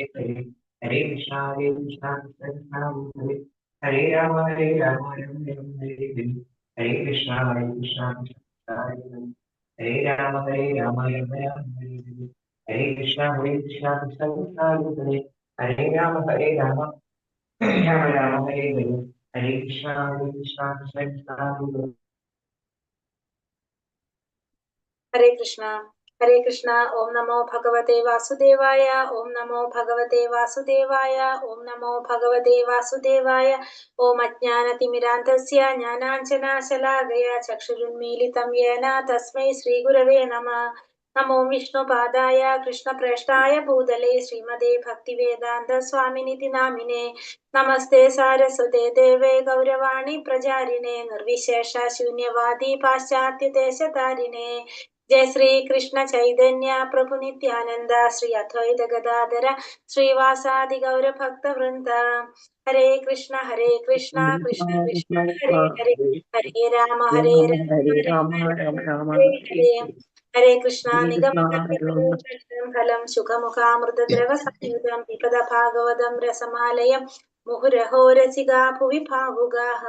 Hare Krishna, Hare Krishna, Krishna Krishna, Hare Rama, Hare Rama, Rama Rama, Hare Hare. Hare Krishna, Hare Krishna, Krishna Krishna, Hare Rama, Hare Rama, Rama Rama, Hare Hare. Hare Krishna, Hare Krishna, Krishna Krishna, Hare Rama, Hare Rama, Rama Rama, Hare Hare. Hare Krishna, Hare Krishna, Krishna Krishna, Hare Krishna. Hare Krishna. Om Namo Bhagavate Vasudevaya. Om Namo Bhagavate Vasudevaya. Om Namo Bhagavate Vasudevaya. Om Ajnanatimirandasya Jnananjana Shalakaya Chakshurunmilitam Yena Tasmai Shri Gurave Namah. Namo Vishnu Padaya Krishna Prashtaya Bhudale Srimade Bhaktivedanta Swaminiti Namine. Namaste Saraswate Deve Gauravani Prajarine Nirvishesha Shunyavadi Paschatya Deshatarine. जय श्री कृष्ण चैतन्य प्रभु नित्यानंद श्री अद्वैत गदाधर श्रीवासादि गौर भक्त वृंद हरे कृष्ण कृष्ण कृष्ण हरे हरे हरे राम राम हरे हरे हरे कृष्ण निगम फलम सुखमुखामृत द्रव संयुतम पिपद भागवतम रसमालयम मुहुरहो रसिका भुवि भावुगाः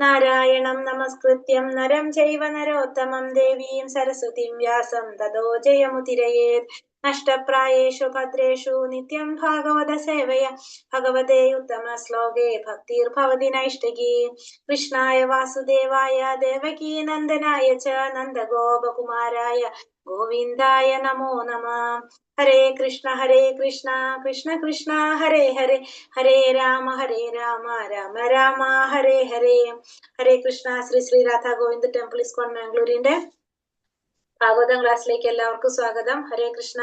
नारायणं नमस्कृत्यं नरं चैव नरोत्तमं देवीं सरस्वतीं व्यासं ततो जयमुदीरयेत् नष्टप्रायेषु भद्रेषु नित्यं भागवत सेवया भगवते उत्तमश्लोके भक्तिर्भवति नैष्टिकी कृष्णाय वासुदेवाय देवकी नन्दनाय च नन्दगोपकुमाराय गोविन्दाय नमो नमः हरे कृष्ण कृष्ण कृष्ण हरे हरे हरे राम राम राम हरे हरे ഹരേ കൃഷ്ണ. ശ്രീ ശ്രീ രാധാ ഗോവിന്ദ് ടെമ്പിൾ ഇസ്കോൺ മാംഗ്ലൂരിന്റെ ഭാഗവതം ക്ലാസ്സിലേക്ക് എല്ലാവർക്കും സ്വാഗതം. ഹരേ കൃഷ്ണ.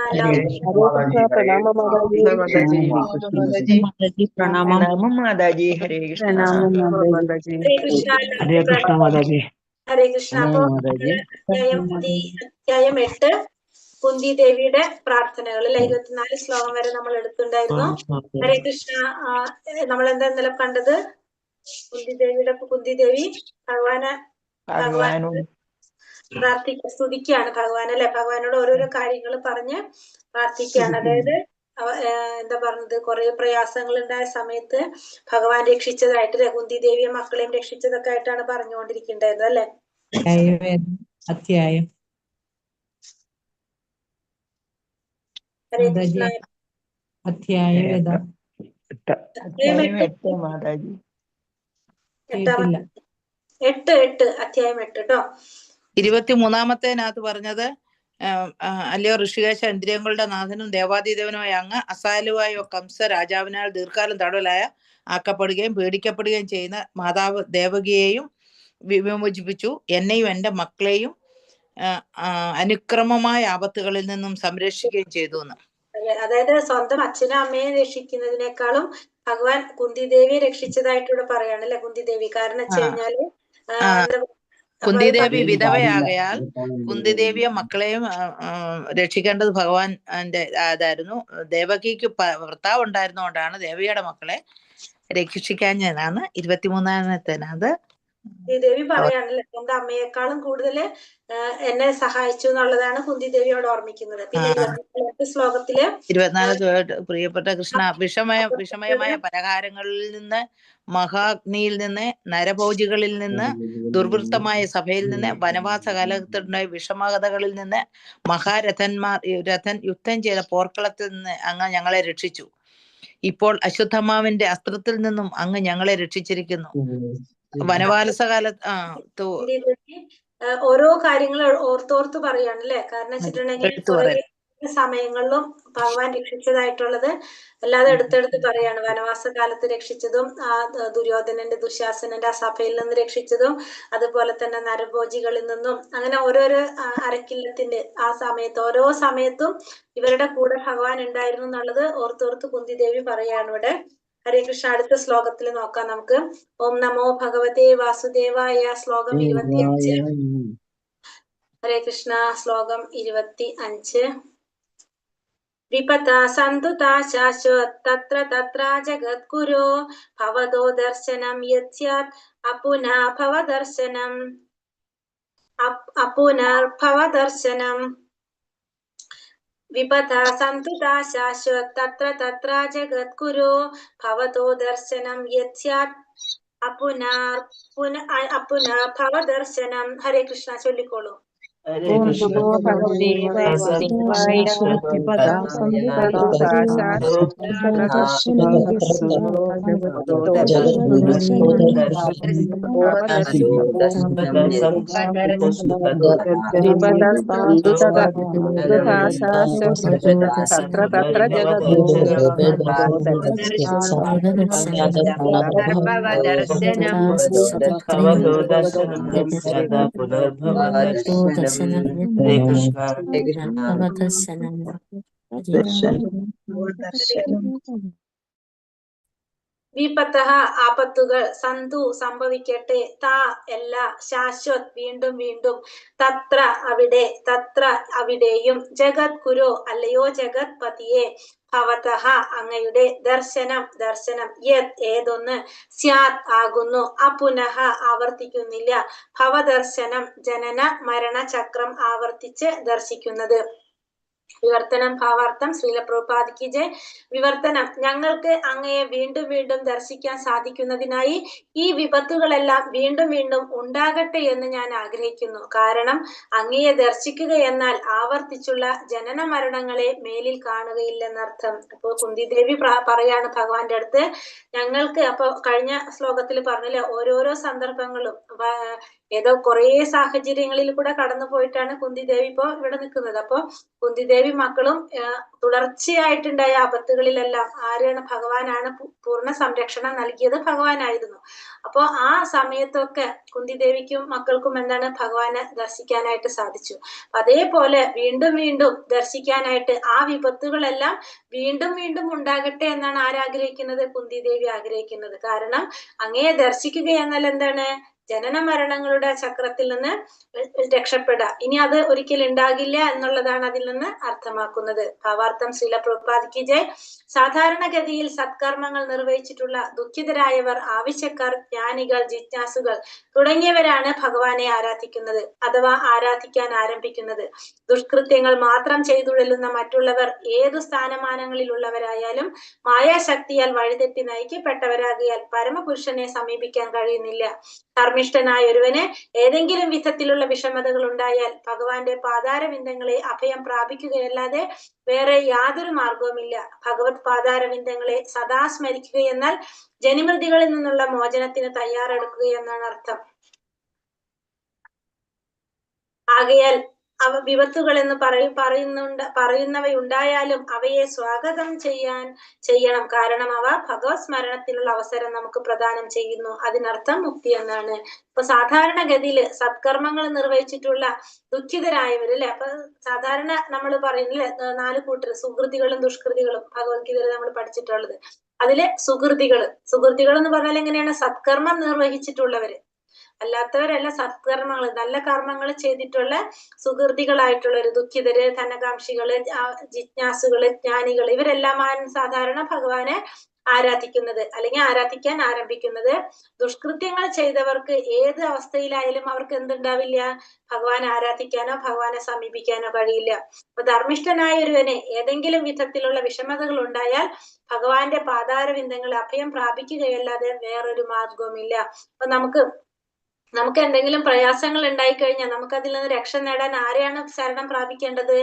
ഹരേ കൃഷ്ണ. അപ്പോ അധ്യായം 8 കുന്തി ദേവിയുടെ പ്രാർത്ഥനകൾ 24 ശ്ലോകം വരെ നമ്മൾ എടുത്തിട്ടുണ്ടായിരുന്നു. ഹരേ കൃഷ്ണ. നമ്മൾ എന്താ ഇന്നലെ കണ്ടത്? കുന്തി ദേവി ഭഗവാന് സ്തുതിക്കുകയാണ് ഭഗവാൻ അല്ലെ. ഭഗവാനോട് ഓരോരോ കാര്യങ്ങൾ പറഞ്ഞ് പ്രാർത്ഥിക്കുകയാണ്. അതായത് എന്താ പറഞ്ഞത്, കുറെ പ്രയാസങ്ങൾ ഉണ്ടായ സമയത്ത് ഭഗവാൻ രക്ഷിച്ചതായിട്ട് കുന്തി ദേവിയെ മക്കളെയും രക്ഷിച്ചതൊക്കെ ആയിട്ടാണ് പറഞ്ഞുകൊണ്ടിരിക്കേണ്ടത് അല്ലെ. അധ്യായം ഹരേ കൃഷ്ണ. അധ്യായം അധ്യായം 8 കേട്ടോ. 23-ാമത്തേനകത്ത് പറഞ്ഞത്, അല്ലയോ ഋഷികേശ, ഇന്ദ്രിയങ്ങളുടെ നാഥനും ദേവാദിദേവനുമായ അങ്ങ് അസാലുവായ കംസ രാജാവിനാൽ ദീർഘകാലം തടവിലായ ആക്കപ്പെടുകയും പേടിക്കപ്പെടുകയും ചെയ്യുന്ന മാതാവ് ദേവകിയെയും വിമോചിപ്പിച്ചു. എന്നെയും എൻ്റെ മക്കളെയും അനുക്രമമായ ആപത്തുകളിൽ നിന്നും സംരക്ഷിക്കുകയും ചെയ്തു എന്ന്. അതായത് സ്വന്തം അച്ഛനും അമ്മയും രക്ഷിക്കുന്നതിനേക്കാളും ഭഗവാൻ കുന്തിദേവിയെ രക്ഷിച്ചതായിട്ടിവിടെ പറയാണ് അല്ലെ. കുന്തിദേവി കാരണം വെച്ച് കഴിഞ്ഞാല് കുന്തിദേവി വിധവയാകയാൽ കുന്തിദേവിയെ മക്കളെയും രക്ഷിക്കേണ്ടത് ഭഗവാൻ അതായിരുന്നു. ദേവകിക്ക് ഭർത്താവ് ഉണ്ടായിരുന്നോണ്ടാണ് ദേവിയുടെ മക്കളെ രക്ഷിക്കാഞ്ഞതാണ് 23-ാമത്തേനത്. കുന്തിദേവി പറയാണല്ലേ, സ്വന്തം അമ്മയെക്കാളും കൂടുതൽ എന്നെ സഹായിച്ചു എന്നുള്ളതാണ് കുന്തിദേവിയോട് ഓർമ്മിക്കുന്നത്. പിന്നെ 24 ശ്ലോകത്തില് 24 പ്രിയപ്പെട്ട കൃഷ്ണ, വിഷമയമായ പലഹാരങ്ങളിൽ നിന്ന്, മഹാഗ്നിയിൽ നിന്ന്, നരഭോജികളിൽ നിന്ന്, ദുർവൃത്തമായ സഭയിൽ നിന്ന്, വനവാസകാലത്തുണ്ടായ വിഷമകഥകളിൽ നിന്ന്, യുദ്ധം ചെയ്ത പോർക്കളത്തിൽ നിന്ന് അങ്ങ് ഞങ്ങളെ രക്ഷിച്ചു. ഇപ്പോൾ അശ്വത്ഥമാവിന്റെ അസ്ത്രത്തിൽ നിന്നും അങ്ങ് ഞങ്ങളെ രക്ഷിച്ചിരിക്കുന്നു. വനവാസകാലത്ത് ഓരോ കാര്യങ്ങൾ ഓർത്തോർത്ത് പറയാണല്ലേ. കാരണം വെച്ചിട്ടുണ്ടെങ്കിൽ കുറെ സമയങ്ങളിലും ഭഗവാൻ രക്ഷിച്ചതായിട്ടുള്ളത് അല്ലാതെ എടുത്തെടുത്ത് പറയാണ്. വനവാസ കാലത്ത് രക്ഷിച്ചതും, ദുര്യോധനന്റെ ദുശാസനന്റെ ആ സഭയിൽ നിന്ന് രക്ഷിച്ചതും, അതുപോലെ തന്നെ നരഭോജികളിൽ നിന്നും, അങ്ങനെ ഓരോരോ അരക്കില്ലത്തിന്റെ ആ സമയത്ത് ഓരോ സമയത്തും ഇവരുടെ കൂടെ ഭഗവാൻ ഉണ്ടായിരുന്നു എന്നുള്ളത് ഓർത്തോർത്ത് കുന്തിദേവി പറയാണ് ഇവിടെ. ഹരേ കൃഷ്ണ. അടുത്ത ശ്ലോകത്തിൽ നോക്കാം നമുക്ക്. ഓം നമോ ഭഗവതേ വാസുദേവായ. ശ്ലോകം 25. ഹരേ കൃഷ്ണ. ശ്ലോകം 25. വിപതാ സന്തുതാ ശാശ്വത് തത്ര തത്ര ജഗദ്ഗുരോ ഭവതോ ദർശനം യസ്യാത് അപുനർഭവദർശനം. വിപഥ സന്തുതാ ശാശ്വത് തത്ര തത്ര ജഗദ്ഗുരു ഭവതോ ദർശനം യസ്യാത് അപുനാ ഭവദർശനം. ഹരേ കൃഷ്ണ, ചൊല്ലിക്കോളൂ. ഹരേ കൃഷ്ണ. വിപത്തഃ ആപത്തുകൾ, സന്തു സംഭവിക്കട്ടെ, താ എല്ലാ, ശാശ്വത് വീണ്ടും വീണ്ടും, തത്ര അവിടെ, തത്ര അവിടെയും, ജഗദ്ഗുരു അല്ലയോ ജഗത് പതിയെ, ഭവതഃ അങ്ങയുടെ, ദർശനം ദർശനം, യത് ഏതൊന്ന്, സ്യാത് ആകുന്നു, അപുനഃ ആവർത്തിക്കുന്നില്ല, ഭവദർശനം ജനന മരണ ചക്രം ആവർത്തിച്ച് ദർശിക്കുന്നത്. വിവർത്തനം ഭാവാർത്ഥം. ശ്രീല പ്രഭുപാദ് ജയ്. വിവർത്തനം: ഞങ്ങൾക്ക് അങ്ങയെ വീണ്ടും വീണ്ടും ദർശിക്കാൻ സാധിക്കുന്നതിനായി ഈ വിപത്തുകളെല്ലാം വീണ്ടും വീണ്ടും ഉണ്ടാകട്ടെ എന്ന് ഞാൻ ആഗ്രഹിക്കുന്നു. കാരണം അങ്ങയെ ദർശിക്കുക എന്നാൽ ആവർത്തിച്ചുള്ള ജനന മരണങ്ങളെ മേലിൽ കാണുകയില്ലെന്നർത്ഥം. അപ്പോൾ കുന്തിദേവി പറയാണ് ഭഗവാന്റെ അടുത്ത്, ഞങ്ങൾക്ക്, അപ്പൊ കഴിഞ്ഞ ശ്ലോകത്തിൽ പറഞ്ഞില്ലേ, ഓരോരോ സന്ദർഭങ്ങളും ഏതോ കുറേ സാഹചര്യങ്ങളിൽ കൂടെ കടന്നു പോയിട്ടാണ് കുന്തിദേവി ഇപ്പൊ ഇവിടെ നിൽക്കുന്നത്. അപ്പൊ കുന്തിദേവി മക്കളും തുടർച്ചയായിട്ടുണ്ടായ ആപത്തുകളിലെല്ലാം ആരാണ്? ഭഗവാനാണ് പൂർണ്ണ സംരക്ഷണം നൽകിയത്, ഭഗവാനായിരുന്നു. അപ്പൊ ആ സമയത്തൊക്കെ കുന്തിദേവിക്കും മക്കൾക്കും എന്താണ്? ഭഗവാനെ ദർശിക്കാനായിട്ട് സാധിച്ചു. അതേപോലെ വീണ്ടും വീണ്ടും ദർശിക്കാനായിട്ട് ആ വിപത്തുകളെല്ലാം വീണ്ടും വീണ്ടും ഉണ്ടാകട്ടെ എന്നാണ് ആരാഗ്രഹിക്കുന്നത്? കുന്തിദേവി ആഗ്രഹിക്കുന്നത്. കാരണം അങ്ങയെ ദർശിക്കുക എന്നാൽ എന്താണ്? ജനന മരണങ്ങളുടെ ചക്രത്തിൽ നിന്ന് രക്ഷപ്പെടുക. ഇനി അത് ഒരിക്കലും ഉണ്ടാകില്ല എന്നുള്ളതാണ് അതിൽ നിന്ന് അർത്ഥമാക്കുന്നത്. ഭാവാർത്ഥം. ശ്രീല പ്രഭുപാദ് കി ജയ്. സാധാരണഗതിയിൽ സത്കർമ്മങ്ങൾ നിർവഹിച്ചിട്ടുള്ള ദുഃഖിതരായവർ, ആവശ്യക്കാർ, ജ്ഞാനികൾ, ജിജ്ഞാസുകൾ തുടങ്ങിയവരാണ് ഭഗവാനെ ആരാധിക്കുന്നത് അഥവാ ആരാധിക്കാൻ ആരംഭിക്കുന്നത്. ദുഷ്കൃത്യങ്ങൾ മാത്രം ചെയ്തുഴലുന്ന മറ്റുള്ളവർ ഏതു സ്ഥാനമാനങ്ങളിലുള്ളവരായാലും മായാശക്തിയാൽ വഴിതെറ്റി നയിക്കപ്പെട്ടവരാകിയാൽ പരമപുരുഷനെ സമീപിക്കാൻ കഴിയുന്നില്ല. ധർമ്മിഷ്ഠനായ ഒരുവന് ഏതെങ്കിലും വിധത്തിലുള്ള വിഷമതകൾ ഉണ്ടായാൽ ഭഗവാന്റെ പാതാരവിന്ദങ്ങളെ അഭയം പ്രാപിക്കുകയല്ലാതെ വേറെ യാതൊരു മാർഗവുമില്ല. ഭഗവത് പാതാരവിന്ദങ്ങളെ സദാ സ്മരിക്കുക എന്നാൽ ജനിമൃതികളിൽ നിന്നുള്ള മോചനത്തിന് തയ്യാറെടുക്കുക എന്നാണ് അർത്ഥം. ആകയാൽ വിപത്തുകൾ എന്ന് പറയുന്നവയുണ്ടായാലും അവയെ സ്വാഗതം ചെയ്യണം. കാരണം അവ ഭഗവത് സ്മരണത്തിനുള്ള അവസരം നമുക്ക് പ്രദാനം ചെയ്യുന്നു. അതിനർത്ഥം മുക്തി എന്നാണ്. ഇപ്പൊ സാധാരണഗതിയില് സത്കർമ്മങ്ങൾ നിർവഹിച്ചിട്ടുള്ള ദുഃഖിതരായവര് അല്ലെ, അപ്പൊ സാധാരണ നമ്മൾ പറയുന്നില്ലേ 4 കൂട്ടർ, സുഹൃതികളും ദുഷ്കൃതികളും, ഭഗവത്ഗീതയിൽ നമ്മൾ പഠിച്ചിട്ടുള്ളത്. അതിലെ സുഹൃതികൾ എന്ന് പറഞ്ഞാൽ എങ്ങനെയാണ്? സത്കർമ്മം നിർവഹിച്ചിട്ടുള്ളവര്, അല്ലാത്തവരല്ല. സത്കർമ്മങ്ങൾ, നല്ല കർമ്മങ്ങൾ ചെയ്തിട്ടുള്ള സുഹൃതികളായിട്ടുള്ളവര്, ദുഃഖിതര്, ധനകാംക്ഷികള്, ജിജ്ഞാസുകള്, ജ്ഞാനികള്, ഇവരെല്ലാമാണ് സാധാരണ ഭഗവാനെ ആരാധിക്കുന്നത് അല്ലെങ്കിൽ ആരാധിക്കാൻ ആരംഭിക്കുന്നത്. ദുഷ്കൃത്യങ്ങൾ ചെയ്തവർക്ക് ഏത് അവസ്ഥയിലായാലും അവർക്ക് എന്തുണ്ടാവില്ല? ഭഗവാനെ ആരാധിക്കാനോ ഭഗവാനെ സമീപിക്കാനോ കഴിയില്ല. അപ്പൊ ധർമ്മിഷ്ഠനായ ഒരുവന് ഏതെങ്കിലും വിധത്തിലുള്ള വിഷമതകൾ ഉണ്ടായാൽ ഭഗവാന്റെ പാതാരവിന്ദങ്ങൾ അഭയം പ്രാപിക്കുകയല്ലാതെ വേറൊരു മാർഗവുമില്ല. അപ്പൊ നമുക്ക് എന്തെങ്കിലും പ്രയാസങ്ങൾ ഉണ്ടായിക്കഴിഞ്ഞാൽ നമുക്ക് അതിൽ നിന്ന് രക്ഷ നേടാൻ ആരെയാണ് ശരണം പ്രാപിക്കേണ്ടത്?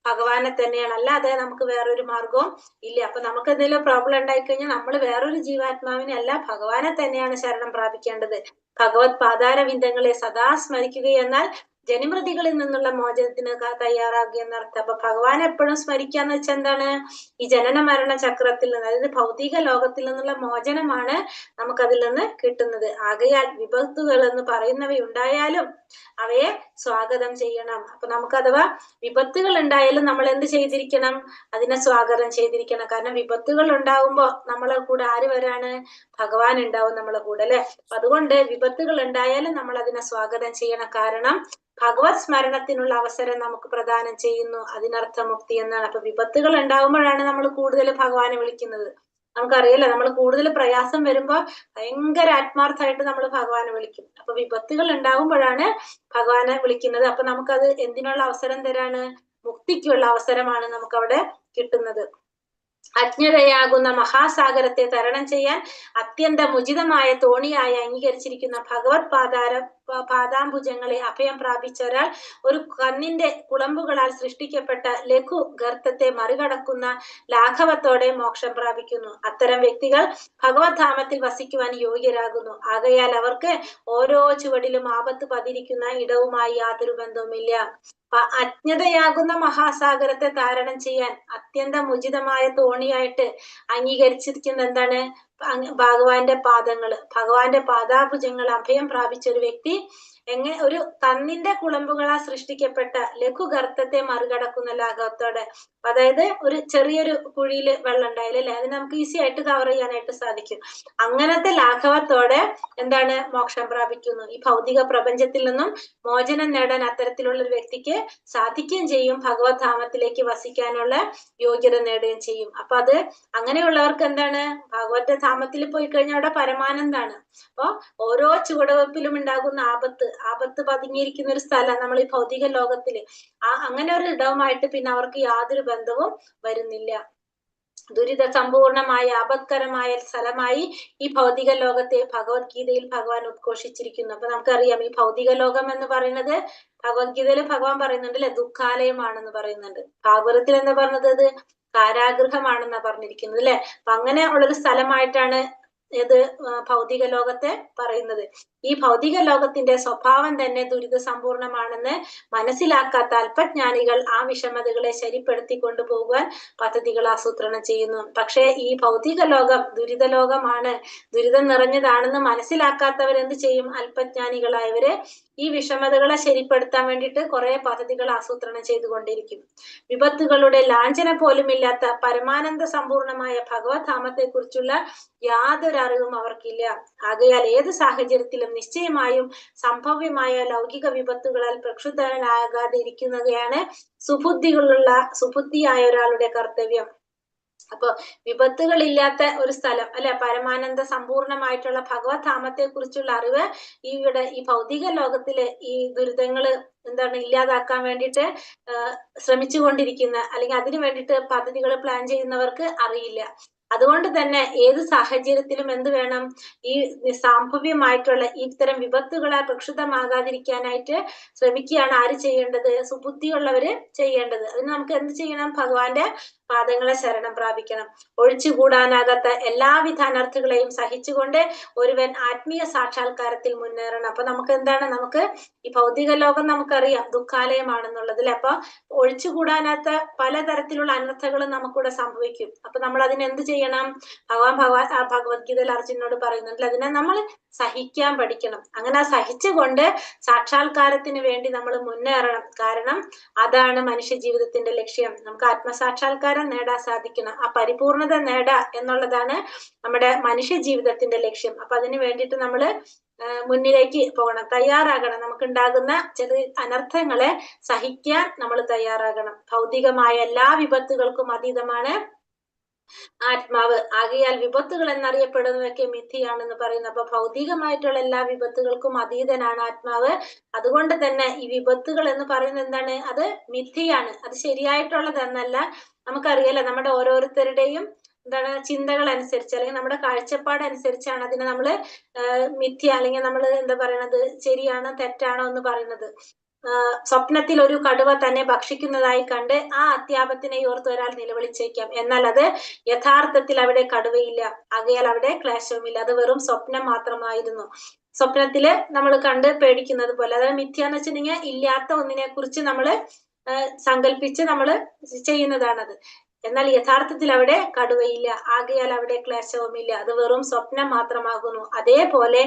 ഭഗവാനെ തന്നെയാണ്. അല്ലാതെ നമുക്ക് വേറൊരു മാർഗവും ഇല്ല. അപ്പൊ നമുക്ക് എന്തെങ്കിലും പ്രോബ്ലം ഉണ്ടായിക്കഴിഞ്ഞാൽ നമ്മൾ വേറൊരു ജീവാത്മാവിനെ അല്ല, ഭഗവാനെ തന്നെയാണ് ശരണം പ്രാപിക്കേണ്ടത്. ഭഗവത് പാതാരവിന്ദങ്ങളെ സദാ സ്മരിക്കുക എന്നാൽ ജനിമൃതികളിൽ നിന്നുള്ള മോചനത്തിന് തയ്യാറാകുക എന്നർത്ഥം. അപ്പൊ ഭഗവാൻ എപ്പോഴും സ്മരിക്കാന്ന് വെച്ചാൽ എന്താണ്? ഈ ജനന മരണ ചക്രത്തിൽ നിന്ന്, അതായത് ഭൗതിക ലോകത്തിൽ നിന്നുള്ള മോചനമാണ് നമുക്കതിൽ നിന്ന് കിട്ടുന്നത്. ആകയാൽ വിപത്തുകൾ എന്ന് പറയുന്നവയുണ്ടായാലും അവയെ സ്വാഗതം ചെയ്യണം. അപ്പൊ നമുക്ക് അഥവാ വിപത്തുകൾ ഉണ്ടായാലും നമ്മൾ എന്ത് ചെയ്തിരിക്കണം? അതിനെ സ്വാഗതം ചെയ്തിരിക്കണം. കാരണം വിപത്തുകൾ ഉണ്ടാവുമ്പോ നമ്മളെ കൂടെ ആര് വരാണ്? ഭഗവാൻ ഉണ്ടാവും നമ്മളെ കൂടെ, അല്ലെ? അതുകൊണ്ട് വിപത്തുകൾ ഉണ്ടായാലും നമ്മൾ അതിനെ സ്വാഗതം ചെയ്യണം. കാരണം ഭഗവത് സ്മരണത്തിനുള്ള അവസരം നമുക്ക് പ്രദാനം ചെയ്യുന്നു. അതിനർത്ഥം മുക്തി എന്നാണ്. അപ്പൊ വിപത്തുകൾ ഉണ്ടാവുമ്പോഴാണ് നമ്മൾ കൂടുതൽ ഭഗവാനെ വിളിക്കുന്നത്. നമുക്കറിയാലോ, നമ്മൾ കൂടുതൽ പ്രയാസം വരുമ്പോ ഭയങ്കര ആത്മാർത്ഥമായിട്ട് നമ്മൾ ഭഗവാനെ വിളിക്കും. അപ്പൊ വിപത്തുകൾ ഉണ്ടാകുമ്പോഴാണ് ഭഗവാനെ വിളിക്കുന്നത്. അപ്പൊ നമുക്കത് എന്തിനുള്ള അവസരം തരാണ്? മുക്തിക്കുള്ള അവസരമാണ് നമുക്ക് അവിടെ കിട്ടുന്നത്. അജ്ഞതയാകുന്ന മഹാസാഗരത്തെ തരണം ചെയ്യാൻ അത്യന്തം ഉചിതമായ തോണിയായി അംഗീകരിച്ചിരിക്കുന്ന ഭഗവത് പാദാംബുജങ്ങളെ അഭയം പ്രാപിച്ച ഒരാൾ ഒരു കണ്ണിന്റെ കുളമ്പുകളാൽ സൃഷ്ടിക്കപ്പെട്ട ലഘു ഗർത്തത്തെ മറികടക്കുന്ന ലാഘവത്തോടെ മോക്ഷം പ്രാപിക്കുന്നു. അത്തരം വ്യക്തികൾ ഭഗവത് ധാമത്തിൽ വസിക്കുവാൻ യോഗ്യരാകുന്നു. ആകയാൽ അവർക്ക് ഓരോ ചുവടിലും ആപത്ത് പതിരിക്കുന്ന ഇടവുമായി യാതൊരു ബന്ധവുമില്ല. അജ്ഞതയാകുന്ന മഹാസാഗരത്തെ താരണം ചെയ്യാൻ അത്യന്തം ഉചിതമായ തോണിയായിട്ട് അംഗീകരിച്ചിരിക്കുന്ന എന്താണ്? ഭഗവാന്റെ ഭഗവാന്റെ പാദാഭുജങ്ങൾ അഭയം പ്രാപിച്ച ഒരു വ്യക്തി എങ്ങനെ ഒരു കണ്ണിന്റെ കുളമ്പുകളാൽ സൃഷ്ടിക്കപ്പെട്ട ലഘുഗർത്തത്തെ മറികടക്കുന്ന ലാഘവത്തോടെ, അതായത് ഒരു ചെറിയൊരു കുഴിയിൽ വെള്ളം ഉണ്ടായാലും അല്ലെ, അതിന് നമുക്ക് ഈസി ആയിട്ട് കവർ ചെയ്യാനായിട്ട് സാധിക്കും. അങ്ങനത്തെ ലാഘവത്തോടെ എന്താണ്? മോക്ഷം പ്രാപിക്കുന്നു. ഈ ഭൗതിക പ്രപഞ്ചത്തിൽ നിന്നും മോചനം നേടാൻ അത്തരത്തിലുള്ള ഒരു വ്യക്തിക്ക് സാധിക്കുകയും ചെയ്യും. ഭഗവത് ധാമത്തിലേക്ക് വസിക്കാനുള്ള യോഗ്യത നേടുകയും ചെയ്യും. അപ്പൊ അത് അങ്ങനെയുള്ളവർക്ക് എന്താണ്? ഭഗവത് ധാമത്തിൽ പോയി കഴിഞ്ഞാൽ അവിടെ പരമാനന്ദാണ്. അപ്പൊ ഓരോ ചുവടുവെപ്പിലും ഉണ്ടാകുന്ന ആപത്ത് പതുങ്ങിയിരിക്കുന്ന ഒരു സ്ഥലം നമ്മൾ ഈ ഭൗതിക ലോകത്തില് അങ്ങനെ ഒരു ഇടവുമായിട്ട് പിന്നെ അവർക്ക് യാതൊരു ബന്ധവും വരുന്നില്ല. ദുരിത സമ്പൂർണമായ ആപത്കരമായ സ്ഥലമായി ഈ ഭൗതിക ലോകത്തെ ഭഗവത്ഗീതയിൽ ഭഗവാൻ ഉദ്ഘോഷിച്ചിരിക്കുന്നു. അപ്പൊ നമുക്കറിയാം ഈ ഭൗതിക ലോകം എന്ന് പറയുന്നത് ഭഗവത്ഗീതയിൽ ഭഗവാൻ പറയുന്നുണ്ട് അല്ലെ, ദുഃഖാലയമാണെന്ന് പറയുന്നുണ്ട്. ഭാഗവതത്തിൽ എന്താ പറഞ്ഞത്? അത് കാരാഗൃഹമാണെന്നാ പറഞ്ഞിരിക്കുന്നത് അല്ലെ. അപ്പൊ അങ്ങനെ ഉള്ളൊരു സ്ഥലമായിട്ടാണ് ഇത് ഭൗതിക ലോകത്തെ പറയുന്നത്. ഈ ഭൗതിക ലോകത്തിന്റെ സ്വഭാവം തന്നെ ദുരിത സമ്പൂർണമാണെന്ന് മനസ്സിലാക്കാത്ത അല്പജ്ഞാനികൾ ആ വിഷമതകളെ ശരിപ്പെടുത്തി കൊണ്ടുപോകാൻ പദ്ധതികൾ ആസൂത്രണം ചെയ്യുന്നു. പക്ഷെ ഈ ഭൗതിക ലോകം ദുരിത ലോകമാണ്, ദുരിതം നിറഞ്ഞതാണെന്ന് മനസ്സിലാക്കാത്തവർ എന്ത് ചെയ്യും? അല്പജ്ഞാനികളായവര് ഈ വിഷമതകളെ ശരിപ്പെടുത്താൻ വേണ്ടിയിട്ട് കുറെ പദ്ധതികൾ ആസൂത്രണം ചെയ്തുകൊണ്ടിരിക്കും. വിപത്തുകളുടെ ലാഞ്ചന പോലും ഇല്ലാത്ത പരമാനന്ദ സമ്പൂർണമായ ഭഗവത് ധാമത്തെ കുറിച്ചുള്ള യാതൊരു അറിവും അവർക്കില്ല. ആകയാൽ ഏത് സാഹചര്യത്തിലും നിശ്ചയമായും സംഭവ്യമായ ലൗകിക വിപത്തുകളാൽ പ്രക്ഷുബ്ധനാകാതെ ഇരിക്കുന്നതാണ് സുബുദ്ധിയായ ഒരാളുടെ കർത്തവ്യം. അപ്പൊ വിപത്തുകൾ ഇല്ലാത്ത ഒരു സ്ഥലം അല്ലെ, പരമാനന്ദ സമ്പൂർണമായിട്ടുള്ള ഭഗവത് ധാമത്തെ കുറിച്ചുള്ള അറിവ് ഈ ഭൗതിക ലോകത്തിലെ ഈ ദുരിതങ്ങള് എന്താണ് ഇല്ലാതാക്കാൻ വേണ്ടിയിട്ട് ശ്രമിച്ചുകൊണ്ടിരിക്കുന്ന അല്ലെങ്കിൽ അതിനു വേണ്ടിയിട്ട് പദ്ധതികൾ പ്ലാൻ ചെയ്യുന്നവർക്ക് അറിയില്ല. അതുകൊണ്ട് തന്നെ ഏത് സാഹചര്യത്തിലും എന്ത് വേണം? ഈ സാംഭവ്യമായിട്ടുള്ള ഇത്തരം വിപത്തുകളാൽ പ്രക്ഷുബ്ധമാകാതിരിക്കാനായിട്ട് ശ്രമിക്കുകയാണ് ആര് ചെയ്യേണ്ടത്? സുബുദ്ധിയുള്ളവര് ചെയ്യേണ്ടത്. അതിന് നമുക്ക് എന്ത് ചെയ്യണം? ഭഗവാന്റെ പാദങ്ങളെ ശരണം പ്രാപിക്കണം. ഒഴിച്ചുകൂടാനാകാത്ത എല്ലാവിധ അനർത്ഥങ്ങളെയും സഹിച്ചുകൊണ്ട് ഒരുവൻ ആത്മീയ സാക്ഷാത്കാരത്തിൽ മുന്നേറണം. അപ്പൊ നമുക്ക് എന്താണ്? നമുക്ക് ഈ ഭൗതിക ലോകം നമുക്കറിയാം ദുഃഖാലയമാണെന്നുള്ളത് അല്ലെ. അപ്പൊ ഒഴിച്ചുകൂടാനാത്ത പലതരത്തിലുള്ള അനർത്ഥങ്ങളും നമുക്കിവിടെ സംഭവിക്കും. അപ്പൊ നമ്മൾ അതിനെന്ത് ചെയ്യണം? ഭഗവത്ഗീതയിൽ അർജുനോട് പറയുന്നുണ്ട്, അതിനെ നമ്മൾ സഹിക്കാൻ പഠിക്കണം. അങ്ങനെ സഹിച്ചുകൊണ്ട് സാക്ഷാത്കാരത്തിന് വേണ്ടി നമ്മൾ മുന്നേറണം. കാരണം അതാണ് മനുഷ്യ ജീവിതത്തിന്റെ ലക്ഷ്യം. നമുക്ക് ആത്മസാക്ഷാത്കാരം നേടാൻ സാധിക്കണം. ആ പരിപൂർണത നേടാ എന്നുള്ളതാണ് നമ്മുടെ മനുഷ്യ ജീവിതത്തിന്റെ ലക്ഷ്യം. അപ്പൊ അതിന് വേണ്ടിയിട്ട് നമ്മള് മുന്നിലേക്ക് പോകണം, തയ്യാറാകണം. നമുക്കുണ്ടാകുന്ന ചെറിയ അനർത്ഥങ്ങളെ സഹിക്കാൻ നമ്മൾ തയ്യാറാകണം. ഭൗതികമായ എല്ലാ വിപത്തുകൾക്കും അതീതമാണ് ആത്മാവ്. ആകയാൽ വിപത്തുകൾ എന്നറിയപ്പെടുന്നതൊക്കെ മിഥ്യയാണെന്ന് പറയുന്നു. അപ്പൊ ഭൗതികമായിട്ടുള്ള എല്ലാ വിപത്തുകൾക്കും അതീതനാണ് ആത്മാവ്. അതുകൊണ്ട് തന്നെ ഈ വിപത്തുകൾ എന്ന് പറയുന്നത് എന്താണ്? അത് മിഥ്യയാണ്, അത് ശരിയായിട്ടുള്ളതെന്നല്ല. നമുക്കറിയാലോ നമ്മുടെ ഓരോരുത്തരുടെയും എന്താണ് ചിന്തകൾ അനുസരിച്ച് അല്ലെങ്കിൽ നമ്മുടെ കാഴ്ചപ്പാട് അനുസരിച്ചാണ് അതിനെ നമ്മള് മിഥ്യ അല്ലെങ്കിൽ നമ്മൾ എന്താ പറയണത് ശരിയാണോ തെറ്റാണോ എന്ന് പറയുന്നത്. സ്വപ്നത്തിൽ ഒരു കടുവ തന്നെ ഭക്ഷിക്കുന്നതായി കണ്ട് ആ അത്യാപത്തിനെ ഓർത്ത് ഒരാൾ നിലവിളിച്ചേക്കാം. എന്നാൽ അത് യഥാർത്ഥത്തിൽ അവിടെ കടുവയില്ല, ആകയാൽ അവിടെ ക്ലേശവുമില്ല, അത് വെറും സ്വപ്നം മാത്രമായിരുന്നു. സ്വപ്നത്തില് നമ്മൾ കണ്ട് പേടിക്കുന്നത് പോലെ, അതായത് മിഥ്യ എന്ന് വെച്ചിട്ടുണ്ടെങ്കിൽ ഇല്ലാത്ത ഒന്നിനെ കുറിച്ച് നമ്മള് സങ്കല്പിച്ച് നമ്മള് ചെയ്യുന്നതാണത്. എന്നാൽ യഥാർത്ഥത്തിൽ അവിടെ കടുവയില്ല, ആകയാൽ അവിടെ ക്ലേശവുമില്ല, അത് വെറും സ്വപ്നം മാത്രമാകുന്നു. അതേപോലെ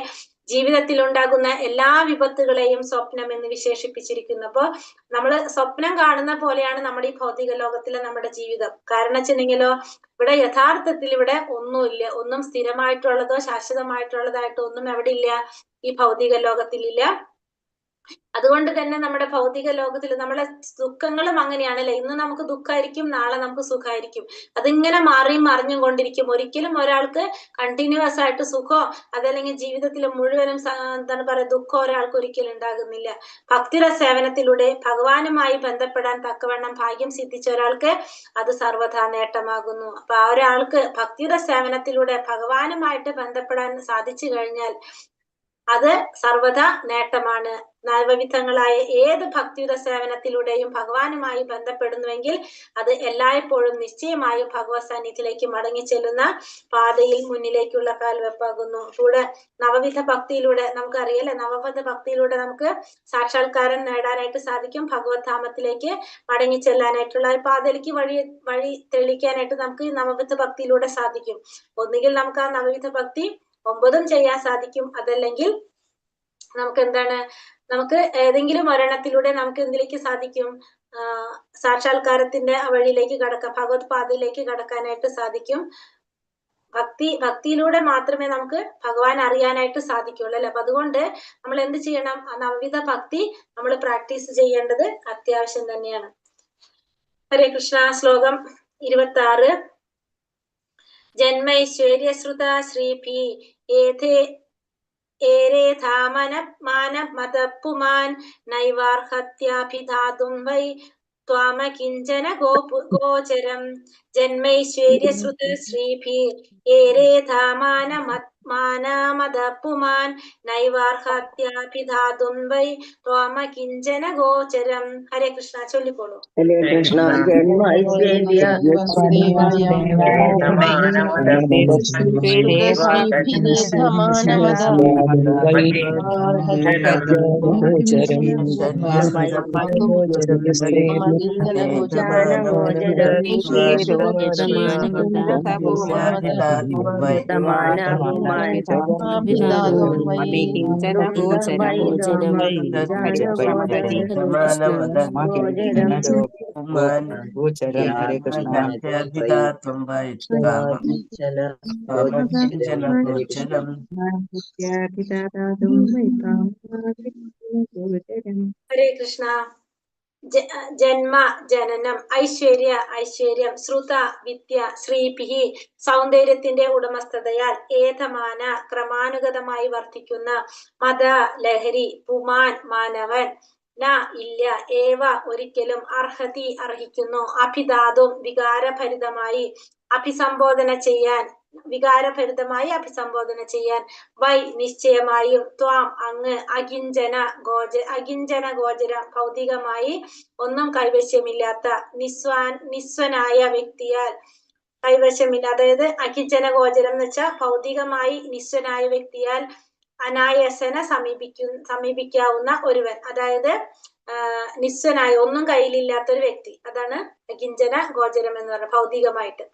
ജീവിതത്തിൽ ഉണ്ടാകുന്ന എല്ലാ വിപത്തുകളെയും സ്വപ്നം എന്ന് വിശേഷിപ്പിച്ചിരിക്കുന്നു. അപ്പൊ നമ്മൾ സ്വപ്നം കാണുന്ന പോലെയാണ് നമ്മുടെ ഈ ഭൗതിക ലോകത്തിലെ നമ്മുടെ ജീവിതം. കാരണം വെച്ചിട്ടുണ്ടെങ്കിലോ ഇവിടെ യഥാർത്ഥത്തിൽ ഇവിടെ ഒന്നുമില്ല, ഒന്നും സ്ഥിരമായിട്ടുള്ളതോ ശാശ്വതമായിട്ടുള്ളതായിട്ടോ ഒന്നും എവിടെ ഇല്ല, ഈ ഭൗതിക ലോകത്തിലില്ല. അതുകൊണ്ട് തന്നെ നമ്മുടെ ഭൗതിക ലോകത്തിൽ നമ്മളെ ദുഃഖങ്ങളും അങ്ങനെയാണല്ലേ. ഇന്ന് നമുക്ക് ദുഃഖമായിരിക്കും, നാളെ നമുക്ക് സുഖമായിരിക്കും. അതിങ്ങനെ മാറിയും മറിഞ്ഞും കൊണ്ടിരിക്കും. ഒരിക്കലും ഒരാൾക്ക് കണ്ടിന്യൂസ് ആയിട്ട് സുഖമോ അതല്ലെങ്കിൽ ജീവിതത്തിൽ മുഴുവനും എന്താണ് പറയുക ദുഃഖം ഒരാൾക്ക് ഒരിക്കലും ഉണ്ടാകുന്നില്ല. ഭക്തിയുടെ സേവനത്തിലൂടെ ഭഗവാനുമായി ബന്ധപ്പെടാൻ തക്കവണ്ണം ഭാഗ്യം സിദ്ധിച്ച ഒരാൾക്ക് അത് സർവ്വഥാ നേട്ടമാകുന്നു. അപ്പൊ ആ ഒരാൾക്ക് ഭക്തിയുടെ സേവനത്തിലൂടെ ഭഗവാനുമായിട്ട് ബന്ധപ്പെടാൻ സാധിച്ചു കഴിഞ്ഞാൽ അത് സർവ്വതാ നേട്ടമാണ്. നവവിധങ്ങളായ ഏത് ഭക്തിയുടെ സേവനത്തിലൂടെയും ഭഗവാനുമായി ബന്ധപ്പെടുന്നുവെങ്കിൽ അത് എല്ലായ്പ്പോഴും നിശ്ചയമായും ഭഗവത് സാന്നിധ്യത്തിലേക്ക് മടങ്ങി ചെല്ലുന്ന പാതയിൽ മുന്നിലേക്കുള്ള കാൽവെപ്പാകുന്നു. കൂടെ നവവിധ ഭക്തിയിലൂടെ നമുക്കറിയാലേ, നവവിധ ഭക്തിയിലൂടെ നമുക്ക് സാക്ഷാത്കാരം നേടാനായിട്ട് സാധിക്കും. ഭഗവത് ധാമത്തിലേക്ക് മടങ്ങി ചെല്ലാനായിട്ടുള്ള പാതയിലേക്ക് വഴി തെളിയിക്കാനായിട്ട് നമുക്ക് ഈ നവവിധ ഭക്തിയിലൂടെ സാധിക്കും. ഒന്നുകിൽ നമുക്ക് ആ നവവിധ ഭക്തി 9 ചെയ്യാൻ സാധിക്കും, അതല്ലെങ്കിൽ നമുക്ക് ഏതെങ്കിലും ഒരെണ്ണത്തിലൂടെ നമുക്ക് എന്തിലേക്ക് സാധിക്കും, സാക്ഷാത്കാരത്തിന്റെ വഴിയിലേക്ക് കടക്കാം, ഭഗവത് പാതയിലേക്ക് കടക്കാനായിട്ട് സാധിക്കും. ഭക്തിയിലൂടെ മാത്രമേ നമുക്ക് ഭഗവാൻ അറിയാനായിട്ട് സാധിക്കുള്ളൂ അല്ലെ. അപ്പൊ അതുകൊണ്ട് നമ്മൾ എന്ത് ചെയ്യണം, ആ നവവിധ ഭക്തി നമ്മൾ പ്രാക്ടീസ് ചെയ്യേണ്ടത് അത്യാവശ്യം തന്നെയാണ്. ഹരേ കൃഷ്ണ. ശ്ലോകം 26. ജന്മൈശ്വര്യശ്രുത ശ്രീഭി ഏരേധാ മാനമതഃപുമാൻ നൈവാർഹത്യാഭിധാതും വൈ ത്വാമകിഞ്ചന ഗോചരം. ജന്മൈശ്വര്യശ്രുത ശ്രീഭി ഏരേധാ മാനമതഃപുമാൻ നൈവാർഹത്യാഭിധാതും വൈ ത്വാമകിഞ്ചന ഗോചരം. ഹരേ കൃഷ്ണ. ചൊല്ലിക്കോളൂ. ഹരേ കൃഷ്ണ. ഹരേ കൃഷ്ണ. ജന്മ ജനനം, ഐശ്വര്യം, ശ്രുത വിദ്യ, ശ്രീഭിഹി സൗന്ദര്യത്തിന്റെ ഉടമസ്ഥതയാൽ, ഏതമാന ക്രമാനുഗതമായി വർദ്ധിക്കുന്ന, മത ലഹരി, പുമാൻ മാനവൻ, ന ഇല്ല, ഏവ ഒരിക്കലും, അർഹതി അർഹിക്കുന്നു, അഭിധാതും വികാരഭരിതമായി അഭിസംബോധന ചെയ്യാൻ, വൈ നിശ്ചയമായും, ത്വാം അങ്ങ്, അകിഞ്ചന ഗോചരം ഭൗതികമായി ഒന്നും കൈവശ്യമില്ലാത്ത, നിസ്വനായ വ്യക്തിയാൽ കൈവശമില്ല. അതായത് അകിഞ്ചന ഗോചരം എന്ന് വെച്ചാൽ ഭൗതികമായി നിസ്വനായ വ്യക്തിയാൽ അനായാസന സമീപിക്കാവുന്ന ഒരുവൻ. അതായത് നിസ്വനായ ഒന്നും കയ്യിലില്ലാത്ത ഒരു വ്യക്തി, അതാണ് അകിഞ്ചന ഗോചരം എന്ന് പറയുന്നത് ഭൗതികമായിട്ട്.